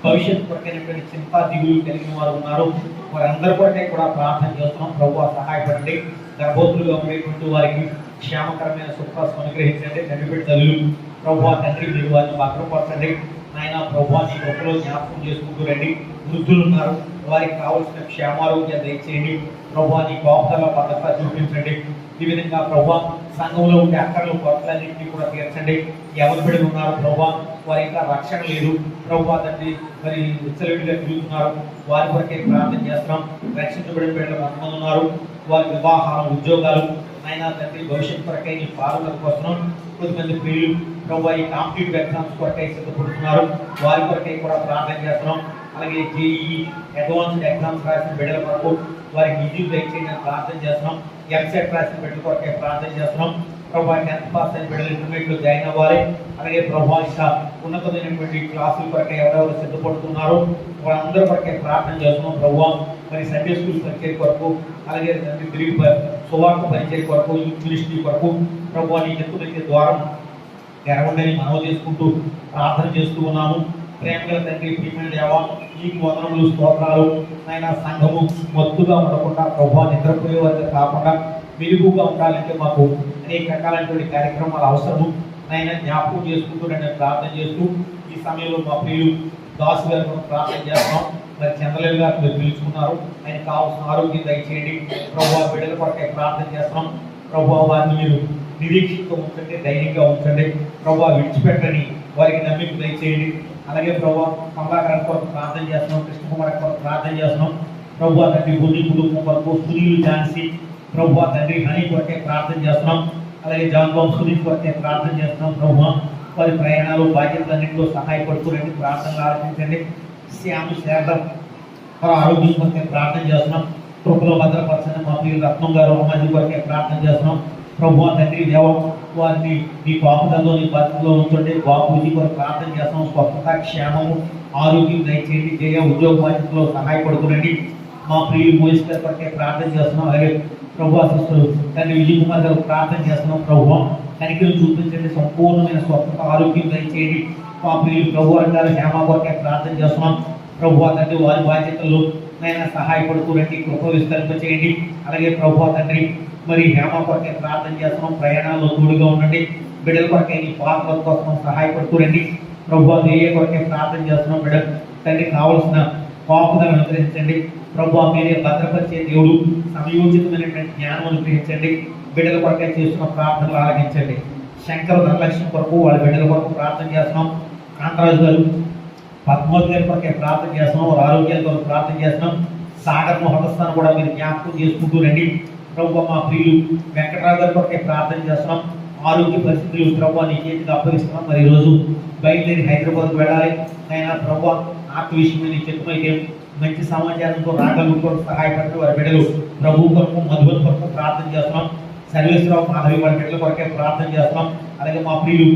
Speaker 4: భవిష్యత్తు కొరకైనటువంటి చింత దిగులు కలిగిన వారు ఉన్నారు. వారందరి కొరకే కూడా ప్రార్థన చేస్తున్నాం. ప్రభువా సహాయపడండి. గర్భవతులుగా ఉండేటువంటి వారికి క్షేమకరమైన సుఖాలు అనుగ్రహించండి. తండ్రి తల్లులు ప్రభువా తండ్రి మీరు వారిని భద్రపరచండి. నాయన ప్రభువా నీ గొప్పలో జ్ఞాపకం చేసుకుంటూ రండి. వృద్ధులు ఉన్నారు, వారికి కావలసిన క్షేమారోగ్యం దయచేయండి. ప్రభువా నీ గోపల భద్రత చూపించండి. ఈ విధంగా ప్రభువా సంఘంలో ఉండే అక్కర్లు కొరతలన్నింటినీ కూడా తీర్చండి. ఎవరి బిడ్డలు ఉన్నారు ప్రభా, వారి ఇంకా రక్షణ లేదు ప్రభా తండ్రి, మరి విచ్చలవిడిగా తిరుగుతున్నారు, వారి కొరకే ప్రార్థన చేస్తున్నాం. రక్షించబడిన బిడ్డలు కొంతమంది ఉన్నారు, వారి వివాహాలు, ఉద్యోగాలు అయినా తండ్రి భవిష్యత్తు కొరకై నీ పాలనకు వస్తున్నాం. కొద్దిమంది ప్రియులు ప్రభా ఈ కాంపిటేటివ్ ఎగ్జామ్స్ కొరకై సిద్ధపడుతున్నారు, వారి కొరకై కూడా ప్రార్థన చేస్తున్నాం. అలాగే జేఈఈ అడ్వాన్స్డ్ ఎగ్జామ్స్ రాసిన బిడ్డల కొరకు వారికి విద్యుత్ దయచేయని ప్రార్థన చేస్తున్నాం. ఎంసెట్ రాసిన బిడ్డల కొరకే ప్రార్థన చేస్తున్నాం. ప్రభా 10th పాస్ అయిన బిడ్డలు ఇంటర్మీడియట్లో జాయిన్ అవ్వాలి. అలాగే ప్రభా ఇంకా ఉన్నతమైనటువంటి క్లాసుల కొరకే ఎవరెవరు సిద్ధపడుతున్నారో వాళ్ళందరి కొరకే ప్రార్థన చేస్తున్నాం. ప్రభా మరి సండే స్కూల్ పరిచయ కొరకు, అలాగే తిరిగి సువార్త పరిచయ కొరకు, యూత్ మినిస్ట్రీ కొరకు ప్రభా నీ ఎత్తులైతే ద్వారం తెరవండి మనవి చేసుకుంటూ ప్రార్థన చేస్తూ ఉన్నాము. ప్రేమగల తండ్రి, ప్రియమైన దేవా, నీకు వందనములు, స్తోత్రాలు. ఆయన సంఘము మత్తుగా ఉండకుండా ప్రభా నిద్రపోయేవారిగా కాకుండా వెలుగుగా ఉండాలంటే మాకు అనేక రకాలైనటువంటి కార్యక్రమాలు అవసరము. ఆయన జ్ఞాపకం చేసుకుంటూ నేను ప్రార్థన చేస్తూ ఈ సమయంలో మా ప్రియులు దాసు గారు కూడా ప్రార్థన చేస్తున్నాం. మరి చంద్రలేవు గారు మీరు పిలుచుకున్నారు, ఆయన కావాల్సిన ఆరోగ్యం దయచేయండి ప్రభా. బిడ్డల కొరకే ప్రార్థన చేస్తున్నాం ప్రభా. వారిని మీరు నిరీక్షిస్తూ ఉంచండి, ధైర్యంగా ఉంచండి ప్రభా. విడిచిపెట్టని వారికి నమ్మిక దయచేయండి. అలాగే ప్రభా కమలాకరణ కొరకు ప్రార్థన చేస్తున్నాం, కృష్ణకుమార్ కొరకు ప్రార్థన చేస్తున్నాం ప్రభా తండ్రి. బుద్ధి కుటుంబం కొరకు సునీలు, ఝాన్సీ ప్రభా తండ్రి, హనీ కొరకే ప్రార్థన చేస్తున్నాం. అలాగే జాన్ బాబు, సునీల్ కొరకే ప్రార్థన చేస్తున్నాం ప్రభా. వారి ప్రయాణాలు, బాధ్యతలన్నింటిలో సహాయపడుతున్నట్టు ప్రార్థనలు ఆలోచించండి. శ్యాము, శారదం వారి ఆరోగ్యం కొరకే ప్రార్థన చేస్తున్నాం. కృపలో భద్రపరచండి. మా ప్రియులు రత్నం గారు, అమ్మాజీ కొరకే ప్రార్థన చేస్తున్నాం ప్రభా తండ్రి. దేవం వారిని నీ కాపుదల్లో, నీ భద్రతలో ఉంచండి. బాబుజీ కొరకు ప్రార్థన చేస్తున్నాం. స్వస్థత, క్షేమము, ఆరోగ్యం దయచేయండి. జయ ఉద్యోగ బాధ్యతలో సహాయపడుతునండి. మా ప్రియులు మోయిస్ గారి కొరకే ప్రార్థన చేస్తున్నాం. అలాగే ప్రభా సిస్టర్ తండ్రి విజయ్ కుమార్ గారు ప్రార్థన చేస్తున్నాం ప్రభా. కనికలు చూపించండి, సంపూర్ణమైన స్వస్థత, ఆరోగ్యం దయచేయండి. మా ప్రియులు ప్రభు అంటారు హేమ కొరకే ప్రార్థన చేస్తున్నాం ప్రభు తండ్రి. వారి బాధ్యతల్లో నైనా సహాయపడుతురండి, కృప విస్తరింపచేయండి. అలాగే ప్రభు తండ్రి మరి హేమ కొరకే ప్రార్థన చేస్తున్నాం. ప్రయాణాల్లో తోడుగా ఉండండి. బిడ్డల కొరకే నీ పాత్ర కోసం సహాయపడుతురండి ప్రభు. దేయ కొరకే ప్రార్థన చేస్తున్నాం. బిడ్డ తండ్రి కావలసిన పాపుదలను అనుగ్రహించండి ప్రభు. మీరే భద్రపరిచే దేవుడు, సమయోచితమైనటువంటి జ్ఞానం అనుగ్రహించండి. బిడ్డల కొరకే చేస్తున్న ప్రార్థనలు ఆలకించండి. శంకర ధనలక్ష్మి కొరకు వాళ్ళ బిడ్డల కొరకు ప్రార్థన చేస్తున్నాం. కాంతరాజు గారు, పద్మావతి గారి కొరకే ప్రార్థన చేస్తున్నాం. వారి ఆరోగ్యాల కొరకు ప్రార్థన చేస్తున్నాం. సాగర్ మహోత్సవాన్ని కూడా మీరు జ్ఞాపకం చేసుకుంటూ రండి ప్రభు. మా ప్రియులు వెంకటరావు గారి కొరకే ప్రార్థన చేస్తున్నాం. ఆరోగ్య పరిస్థితులు ప్రభు నీ చేతికి అప్పగిస్తున్నాం. మరి ఈరోజు బయలుదేరి హైదరాబాద్కు వెళ్ళాలి అయినా ప్రభు. ఆత్మ విషయమైన చెప్పుమైతే మంచి సమాచారంతో రాగలుగుతూ సహాయపడుతూ వారి బిడ్డలు ప్రభు కొరకు, మధుబన్ కొరకు ప్రార్థన చేస్తున్నాం. సర్వేశ్వరరావు, మాధవి వారి బిడ్డల కొరకే ప్రార్థన చేస్తున్నాం. అలాగే మా ప్రియులు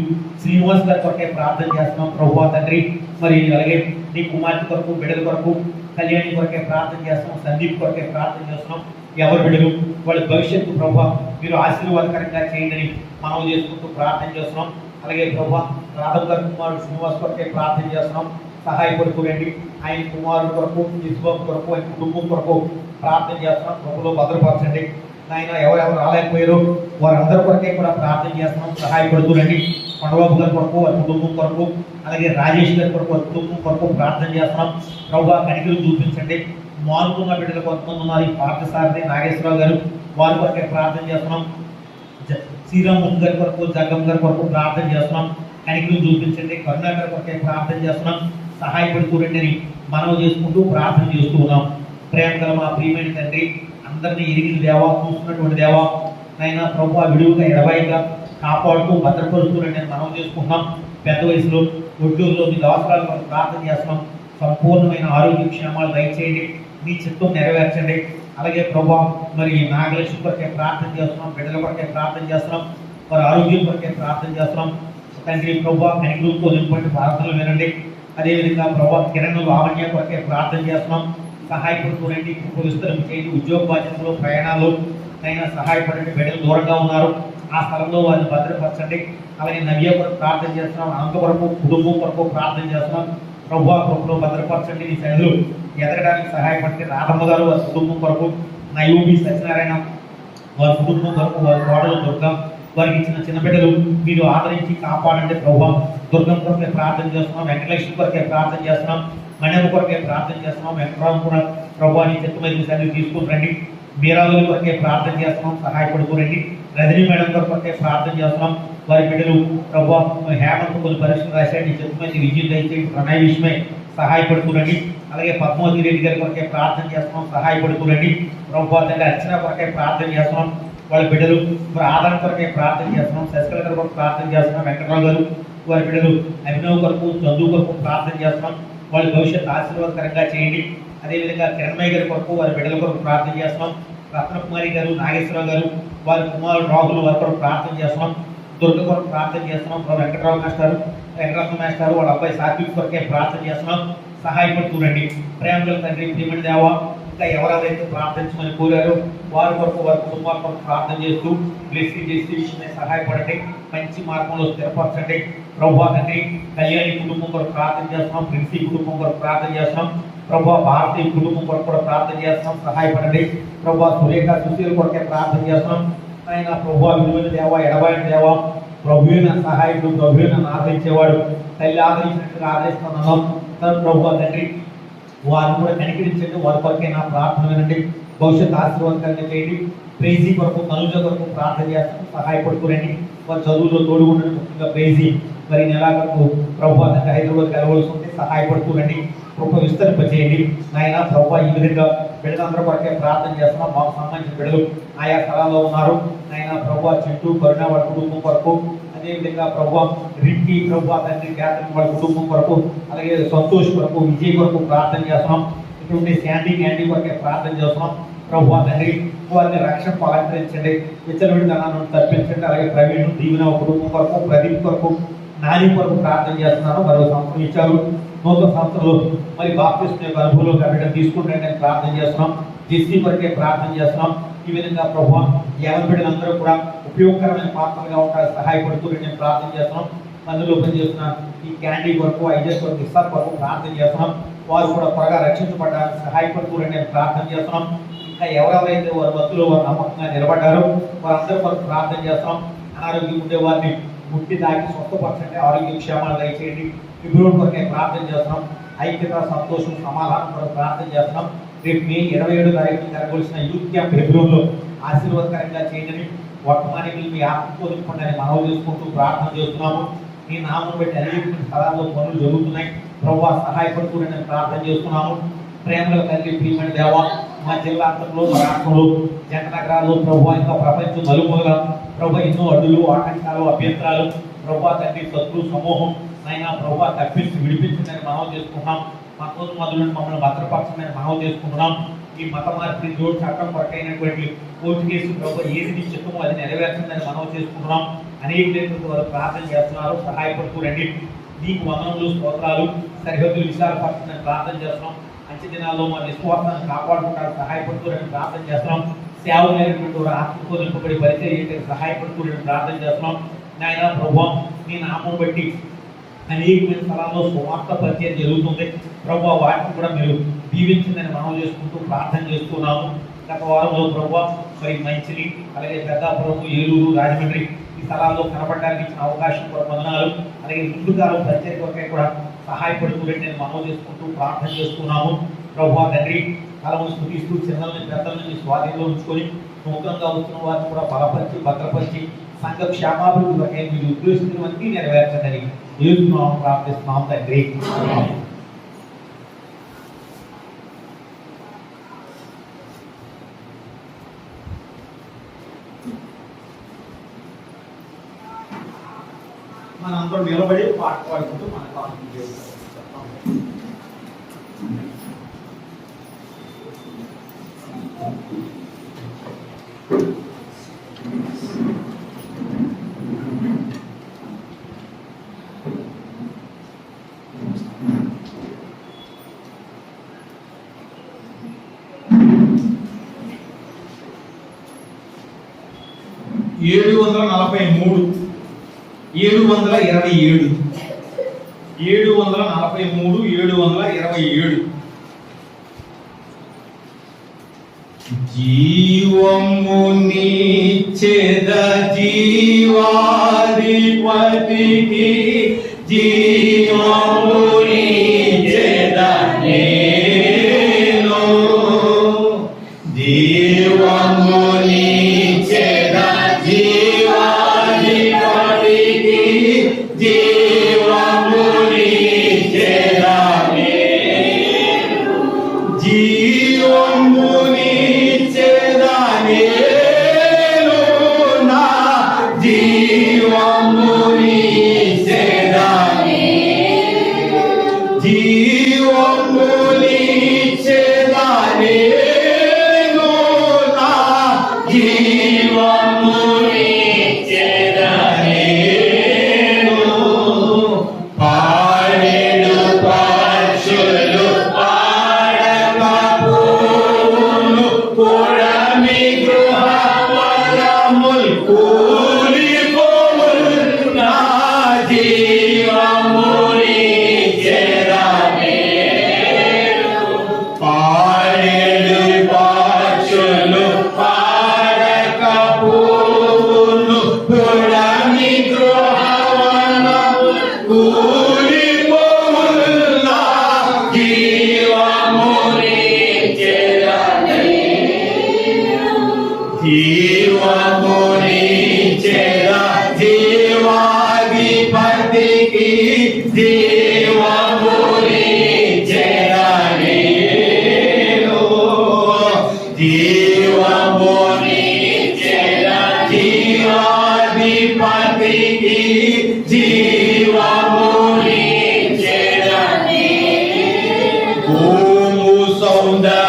Speaker 4: శ్రీనివాస్ గారి కొరకే ప్రార్థన చేస్తున్నాం ప్రభు తండ్రి. మరి అలాగే నీ కుమార్తె కొరకు, బిడ్డల కొరకు, కళ్యాణి కొరకే ప్రార్థన చేస్తున్నాం. సందీప్ కొరకే ప్రార్థన చేస్తున్నాం. ఎవరి బిడ్డలు వాళ్ళ భవిష్యత్తు ప్రభు మీరు ఆశీర్వాదకరంగా చేయండి మనం చేసుకుంటూ ప్రార్థన చేస్తున్నాం. అలాగే ప్రభు రాధవ్ గారి కుమారుడు శ్రీనివాస్ కొరకే ప్రార్థన చేస్తున్నాం. సహాయపడుకోండి. ఆయన కుమారుడు కొరకు, ఇస్బాబు కొరకు, ఆయన కుటుంబం కొరకు ప్రార్థన చేస్తున్నాం. ప్రభులో భద్రపరచండి. ఆయన ఎవరెవరు రాలేకపోయారో వారందరి కొరకే కూడా ప్రార్థన చేస్తున్నాం. సహాయపడుతురండి. కొండబాబు గారి కొరకు, వారి కుటుంబం కొరకు, అలాగే రాజేష్ గారి కొరకు, వారి కుటుంబం కొరకు ప్రార్థన చేస్తున్నాం. ప్రభు కనికలు చూపించండి. మారుతున్న బిడ్డలు కొంతమంది ఉన్నారు. ఈ పార్థసారథి నాగేశ్వరరావు గారు వారి కొరకే ప్రార్థన చేస్తున్నాం. శ్రీరామూర్తి గారి కొరకు, జగ్గం గారి కొరకు ప్రార్థన చేస్తున్నాం. కనికలు చూపించండి. కరుణాకర్ కొరకే ప్రార్థన చేస్తున్నాం. సహాయపడుతురండి అని మనవి చేసుకుంటూ ప్రార్థన చేస్తూ ఉన్నాం. ప్రేమ గల మా ప్రియమైన తండ్రి, అందరినీ ఎరిగిన దేవా, చూస్తున్నటువంటి దేవా, నైనా ప్రభు విడువుగా ఎడబాయిగా కాపాడుతూ భద్రపరుస్తున్నట్టు నేను మనవి చేసుకుంటున్నాం. పెద్ద వయసులో ఒడ్డూరులో మీ అవసరాల కొరకు ప్రార్థన చేస్తున్నాం. సంపూర్ణమైన ఆరోగ్య క్షేమాలు దయచేయండి. మీ చిత్తం నెరవేర్చండి. అలాగే ప్రభా మరి నాగలక్ష్మి కొరకే ప్రార్థన చేస్తున్నాం. బిడ్డల కొరకే ప్రార్థన చేస్తున్నాం. వారి ఆరోగ్యం కొరకే ప్రార్థన చేస్తున్నాం. తండ్రి ప్రభా కనికలతో నింపండి, ప్రార్థనలు వినండి. అదేవిధంగా ప్రభా కిరణ్, లావణ్య కొరకే ప్రార్థన చేస్తున్నాం. సహాయపడుతురండి, కృప విస్తరించేయండి. ఉద్యోగ బాధ్యతలు, ప్రయాణాలు అయినా సహాయపడండి. బిడ్డలు దూరంగా ఉన్నారు, ఆ స్థలంలో వారిని భద్రపరచండి. అలాగే నవ్య కొరకు ప్రార్థన చేస్తున్నాం. అనంత కొరకు, కుటుంబం కొరకు ప్రార్థన చేస్తున్నాం. ప్రభా కృపలో భద్రపరచండి. నీ సన్నిధిలో ఎదగడానికి సహాయపడండి. రాధమ్మ గారు వారి కుటుంబం కొరకు, నయోబి సత్యనారాయణ వారి కుటుంబం కొరకు, వారి కోడలు దుర్గం వారికి ఇచ్చిన చిన్న బిడ్డలు మీరు ఆదరించి కాపాడండి. ప్రభా దుర్గం కొరకే ప్రార్థన చేస్తున్నాం. వెంకటలక్ష్మి కొరకే ప్రార్థన చేస్తున్నాం. మణ్యం కొరకే ప్రార్థన చేస్తున్నాం. వెంకటరావు కూడా ప్రభా నీ చిత్తమైన సన్నిధి తీసుకుని రండి. మీరాలు కొరకే ప్రార్థన చేస్తున్నాం. సహాయపడుకోరండి. రజనీ మేడం కొరకే ప్రార్థన చేస్తున్నాం. వారి బిడ్డలు ప్రభా హేమంత్ కొన్ని పరీక్షలు రాశాడు, నీ చెప్పుమంది విజయం దయచేసి ప్రణయ్ విషయమై సహాయపడుతురండి. అలాగే పద్మావతి రెడ్డి గారి కొరకే ప్రార్థన చేస్తున్నాం, సహాయపడుతురండి. ప్రభా తండ్రి అర్చన కొరకే ప్రార్థన చేస్తున్నాం. వాళ్ళ బిడ్డలు మరి ఆదరణ కొరకే ప్రార్థన చేస్తున్నాం. శశికళ గారి కొరకు ప్రార్థన చేస్తున్నాం. వెంకటరావు గారు వారి బిడ్డలు అభినవ్ కొరకు చదువు కొరకు ప్రార్థన చేస్తున్నాం. వాళ్ళ భవిష్యత్తు ఆశీర్వాదకరంగా చేయండి. అదేవిధంగా కిరణ్మయ్య గారి కొరకు వారి బిడ్డల కొరకు ప్రార్థన చేస్తున్నాం. రత్నకుమారి గారు, నాగేశ్వరరావు గారు వారి కుమారుడు రాహుల్ వారి కొరకు ప్రార్థన చేస్తున్నాం. దుర్గ కొరకు ప్రార్థన చేస్తున్నాం. వెంకటరావు మాస్టారు, వెంకటరత్న మాస్టారు వాళ్ళ అబ్బాయి సాత్విక్ కొరకే ప్రార్థన చేస్తున్నాం. సహాయపడుతుండండి. ప్రేమల తండ్రి, ప్రియమైన దేవా, ఇంకా ఎవరెవరైతే ప్రార్థించమని కోరారో వారి కొరకు వారి కుటుంబాల కొరకు ప్రార్థన చేస్తూ బ్లెస్సింగ్ చేసే విషయమై సహాయపడండి. మంచి మార్గంలో స్థిరపరచండి. ప్రభా తండ్రి, కళ్యాణి కుటుంబం కొరకు ప్రార్థన చేస్తున్నాం. ప్రిన్సీ కుటుంబం కొరకు ప్రార్థన చేస్తున్నాం. ప్రభా భారతీయ కుటుంబం కొరకు కూడా ప్రార్థన చేస్తున్నాం. సహాయపడండి. ప్రభా సురేఖ సుశీల కొరకే ప్రార్థన చేస్తున్నాం. ఆయన ప్రభా విలువైన దేవా, ఎడబాయిన దేవా, ప్రభువున సహాయకుడు, ప్రభువున ఆదరించేవాడు, తల్లి ఆదరించినట్టుగా ఆదరిస్తున్నాం. ప్రభా తండ్రి, వారిని కూడా కనికరించండి. వారి కొరకే నా ప్రార్థన వినండి. భవిష్యత్ ఆశీర్వాదకరంగా చేయండి. ప్రేజీ కొరకు, తనుజ కొరకు ప్రార్థన చేస్తాం. సహాయపడుతురండి. వారి చదువులో తోడు ఉండండి. ముఖ్యంగా ప్రేజీ మరి నెలాఖరుకు ప్రభు అంటే హైదరాబాద్ కలవలసి ఉంటే సహాయపడుతురండి. కృప విస్తరింపచేయండి. నాయన ప్రభు ఈ విధంగా బిడ్డలందరూ కొరకే ప్రార్థన చేస్తున్నాం. మాకు సంబంధించిన బిడ్డలు ఆయా స్థలాల్లో ఉన్నారు. నాయన ప్రభు చెట్టు కరుణ వాళ్ళ కుటుంబం కొరకు, అదేవిధంగా ప్రభు రిక్కి ప్రభు తండ్రి క్యాథరిన్ వాళ్ళ కుటుంబం కొరకు, అలాగే సంతోష్ కొరకు, విజయ్ కొరకు ప్రార్థన చేస్తున్నాం. ఇటువంటి శాండీ క్యాండీ కొరకే ప్రార్థన చేస్తున్నాం. ప్రభు తండ్రి వారిని రక్షణకు అలంకరించండి. విచ్చలవిడి ధనాన్ని తప్పించండి. అలాగే ప్రవీణ్, దీవెన కుటుంబం కొరకు, ప్రదీప్ కొరకు, నాని కొరకు ప్రార్థన చేస్తున్నాను. మరో సంవత్సరం ఇచ్చారు. నూతన సంవత్సరంలో మరి బాప్తిస్మ యొక్క అనుభవంలో బిడ్డ తీసుకుంటే ప్రార్థన చేస్తున్నాం. జెస్సీ కొరకే ప్రార్థన చేస్తున్నాం. ఈ విధంగా ప్రభు ఎవరి బిడ్డలందరూ కూడా ఉపయోగకరమైన పాత్రలుగా ఉంటారు, సహాయపడుతూ నేను ప్రార్థన చేస్తున్నాం. మందులో పనిచేస్తున్న ఈ క్యాండీ కొరకు, ఐజర్ కొరకు, ఇస్సార్ కొరకు ప్రార్థన చేస్తున్నాం. వారు కూడా త్వరగా రక్షించబడ్డానికి సహాయపడుతూ నేను ప్రార్థన చేస్తున్నాం. ఇంకా ఎవరెవరైతే వారి మధ్యలో వారు నమ్మకంగా నిలబడ్డారో వారందరూ కొరకు ప్రార్థన చేస్తున్నాం. అనారోగ్యం ఉండే వారిని ముట్టి దాకి స్వస్థపరచండి. ఆరోగ్య క్షేమాలు దయచేయండి. ఫిబ్రవరి కొరకే ప్రార్థన చేస్తున్నాం. ఐక్యత, సంతోషం, సమాధానం కొరకు ప్రార్థన చేస్తున్నాం. రేపు మే 27 తారీఖున జరగవలసిన యూత్ క్యాంప్ ఫిబ్రవరిలో ఆశీర్వాదకరంగా చేయండి. వర్తమానికులు మీ ఆత్మకోదుకుంటే మనవి చేసుకుంటూ ప్రార్థన చేస్తున్నాము. మీ నామం పెట్టి అనేక స్థలాల్లో పనులు జరుగుతున్నాయి. ప్రభువా సహాయపడుతూ నేను ప్రార్థన చేస్తున్నాము. ప్రేమల తల్లి, ప్రియమైన దేవా, మా జిల్లా అంతట్లో, మా రాష్ట్రంలో, జంట నగరాల్లో ప్రభు ఇంకా ప్రపంచం నలుమూలగా ప్రభు ఎన్నో అడ్డులు, ఆటంకాలు, అభ్యంతరాలు ప్రభు తండ్రి శత్రు సమూహం నైనా ప్రభు తప్పించి విడిపించిందని మనవి చేసుకుంటున్నాం. మతోన్మాదులను మమ్మల్ని భద్రపరచమని మనవి చేసుకుంటున్నాం. ఈ మత మార్పిడి జోడు చట్టం కొరకైనటువంటి కోర్టు కేసు ప్రభు ఏది నీ చిత్తమో అది నెరవేర్చిందని మనవి చేసుకుంటున్నాం. అనేక వారు ప్రార్థన చేస్తున్నారు. సహాయపడుతూ రండి. నీకు వందనములు, స్తోత్రాలు. సరిహద్దులు విశాలపరచమని ప్రార్థన చేస్తున్నాం. మంచి దినాల్లో మా విశ్వాసాన్ని కాపాడుకుంటారు, సహాయపడుతూ రండి ప్రార్థన చేస్తున్నాం. సేవలైనటువంటి వారు ఆత్మతో నింపబడి పరిచయం సహాయపడుతూ రండి ప్రార్థన చేస్తున్నాం. నాయన ప్రభు నీ నామం బట్టి అనేకమైన స్థలాల్లో సువార్త పరిచయం జరుగుతుంది. ప్రభు వాటిని కూడా మీరు దీవించిందని మనం చేసుకుంటూ ప్రార్థన చేస్తున్నాము. గత వారంలో ప్రభు మరి మంచిని, అలాగే పెద్దాపురం, ఏలూరు, రాజమండ్రి ఈ స్థలాల్లో కనపడడానికి ఇచ్చిన అవకాశం కూడా వందనాలు. అలాగే ముందు కాలం పరిచయం కొరకై కూడా సహాయపడుతూ నేను మనం చేసుకుంటూ ప్రార్థన చేస్తున్నాము. ప్రభు తండ్రి కాలం స్థుతిస్తూ చిన్నల్ని పెద్దల్ని మీ స్వాధీనంలో ఉంచుకొని నూతనంగా వస్తున్న వారిని కూడా బలపరిచి, భద్రపరిచి సంఘ క్షేమాభివృద్ధి కొరకై మీరు ఉద్దేశించినవన్నీ నెరవేర్చదని యేసునామమున ప్రార్థిస్తున్నాం తండ్రి.
Speaker 2: మనందరూ నిలబడి పాట పాడుకుంటూ మన ప్రార్థన చేస్తాం. 743 727
Speaker 1: జీవమునిచ్చెద జీవాధిపతికి జీవమునిచ్చెద నేను జీవమునిచ్చెద
Speaker 2: జీవమునిచ్చేదా నేను, నా జీవమునిచ్చేదా నేను. పాడెడు పక్షులు పాడగా పూలు పుడమి గృహవనములు కూలిపోవులు, నా జీవమునిచ్చేదా నేను. పాడెడు పక్షులు పాడగా పూలు పుడమి గృహవనములు కూలిపోవులు, నా జీవమునిచ్చేదా నేను. జీవమునిచ్చేదా జీవాధిపతికి జీవమునిచ్చేదా నేను. జీవమునిచ్చేదా జీవాధిపతికి జీవమునిచ్చేదా నేను. భూము సౌందర్య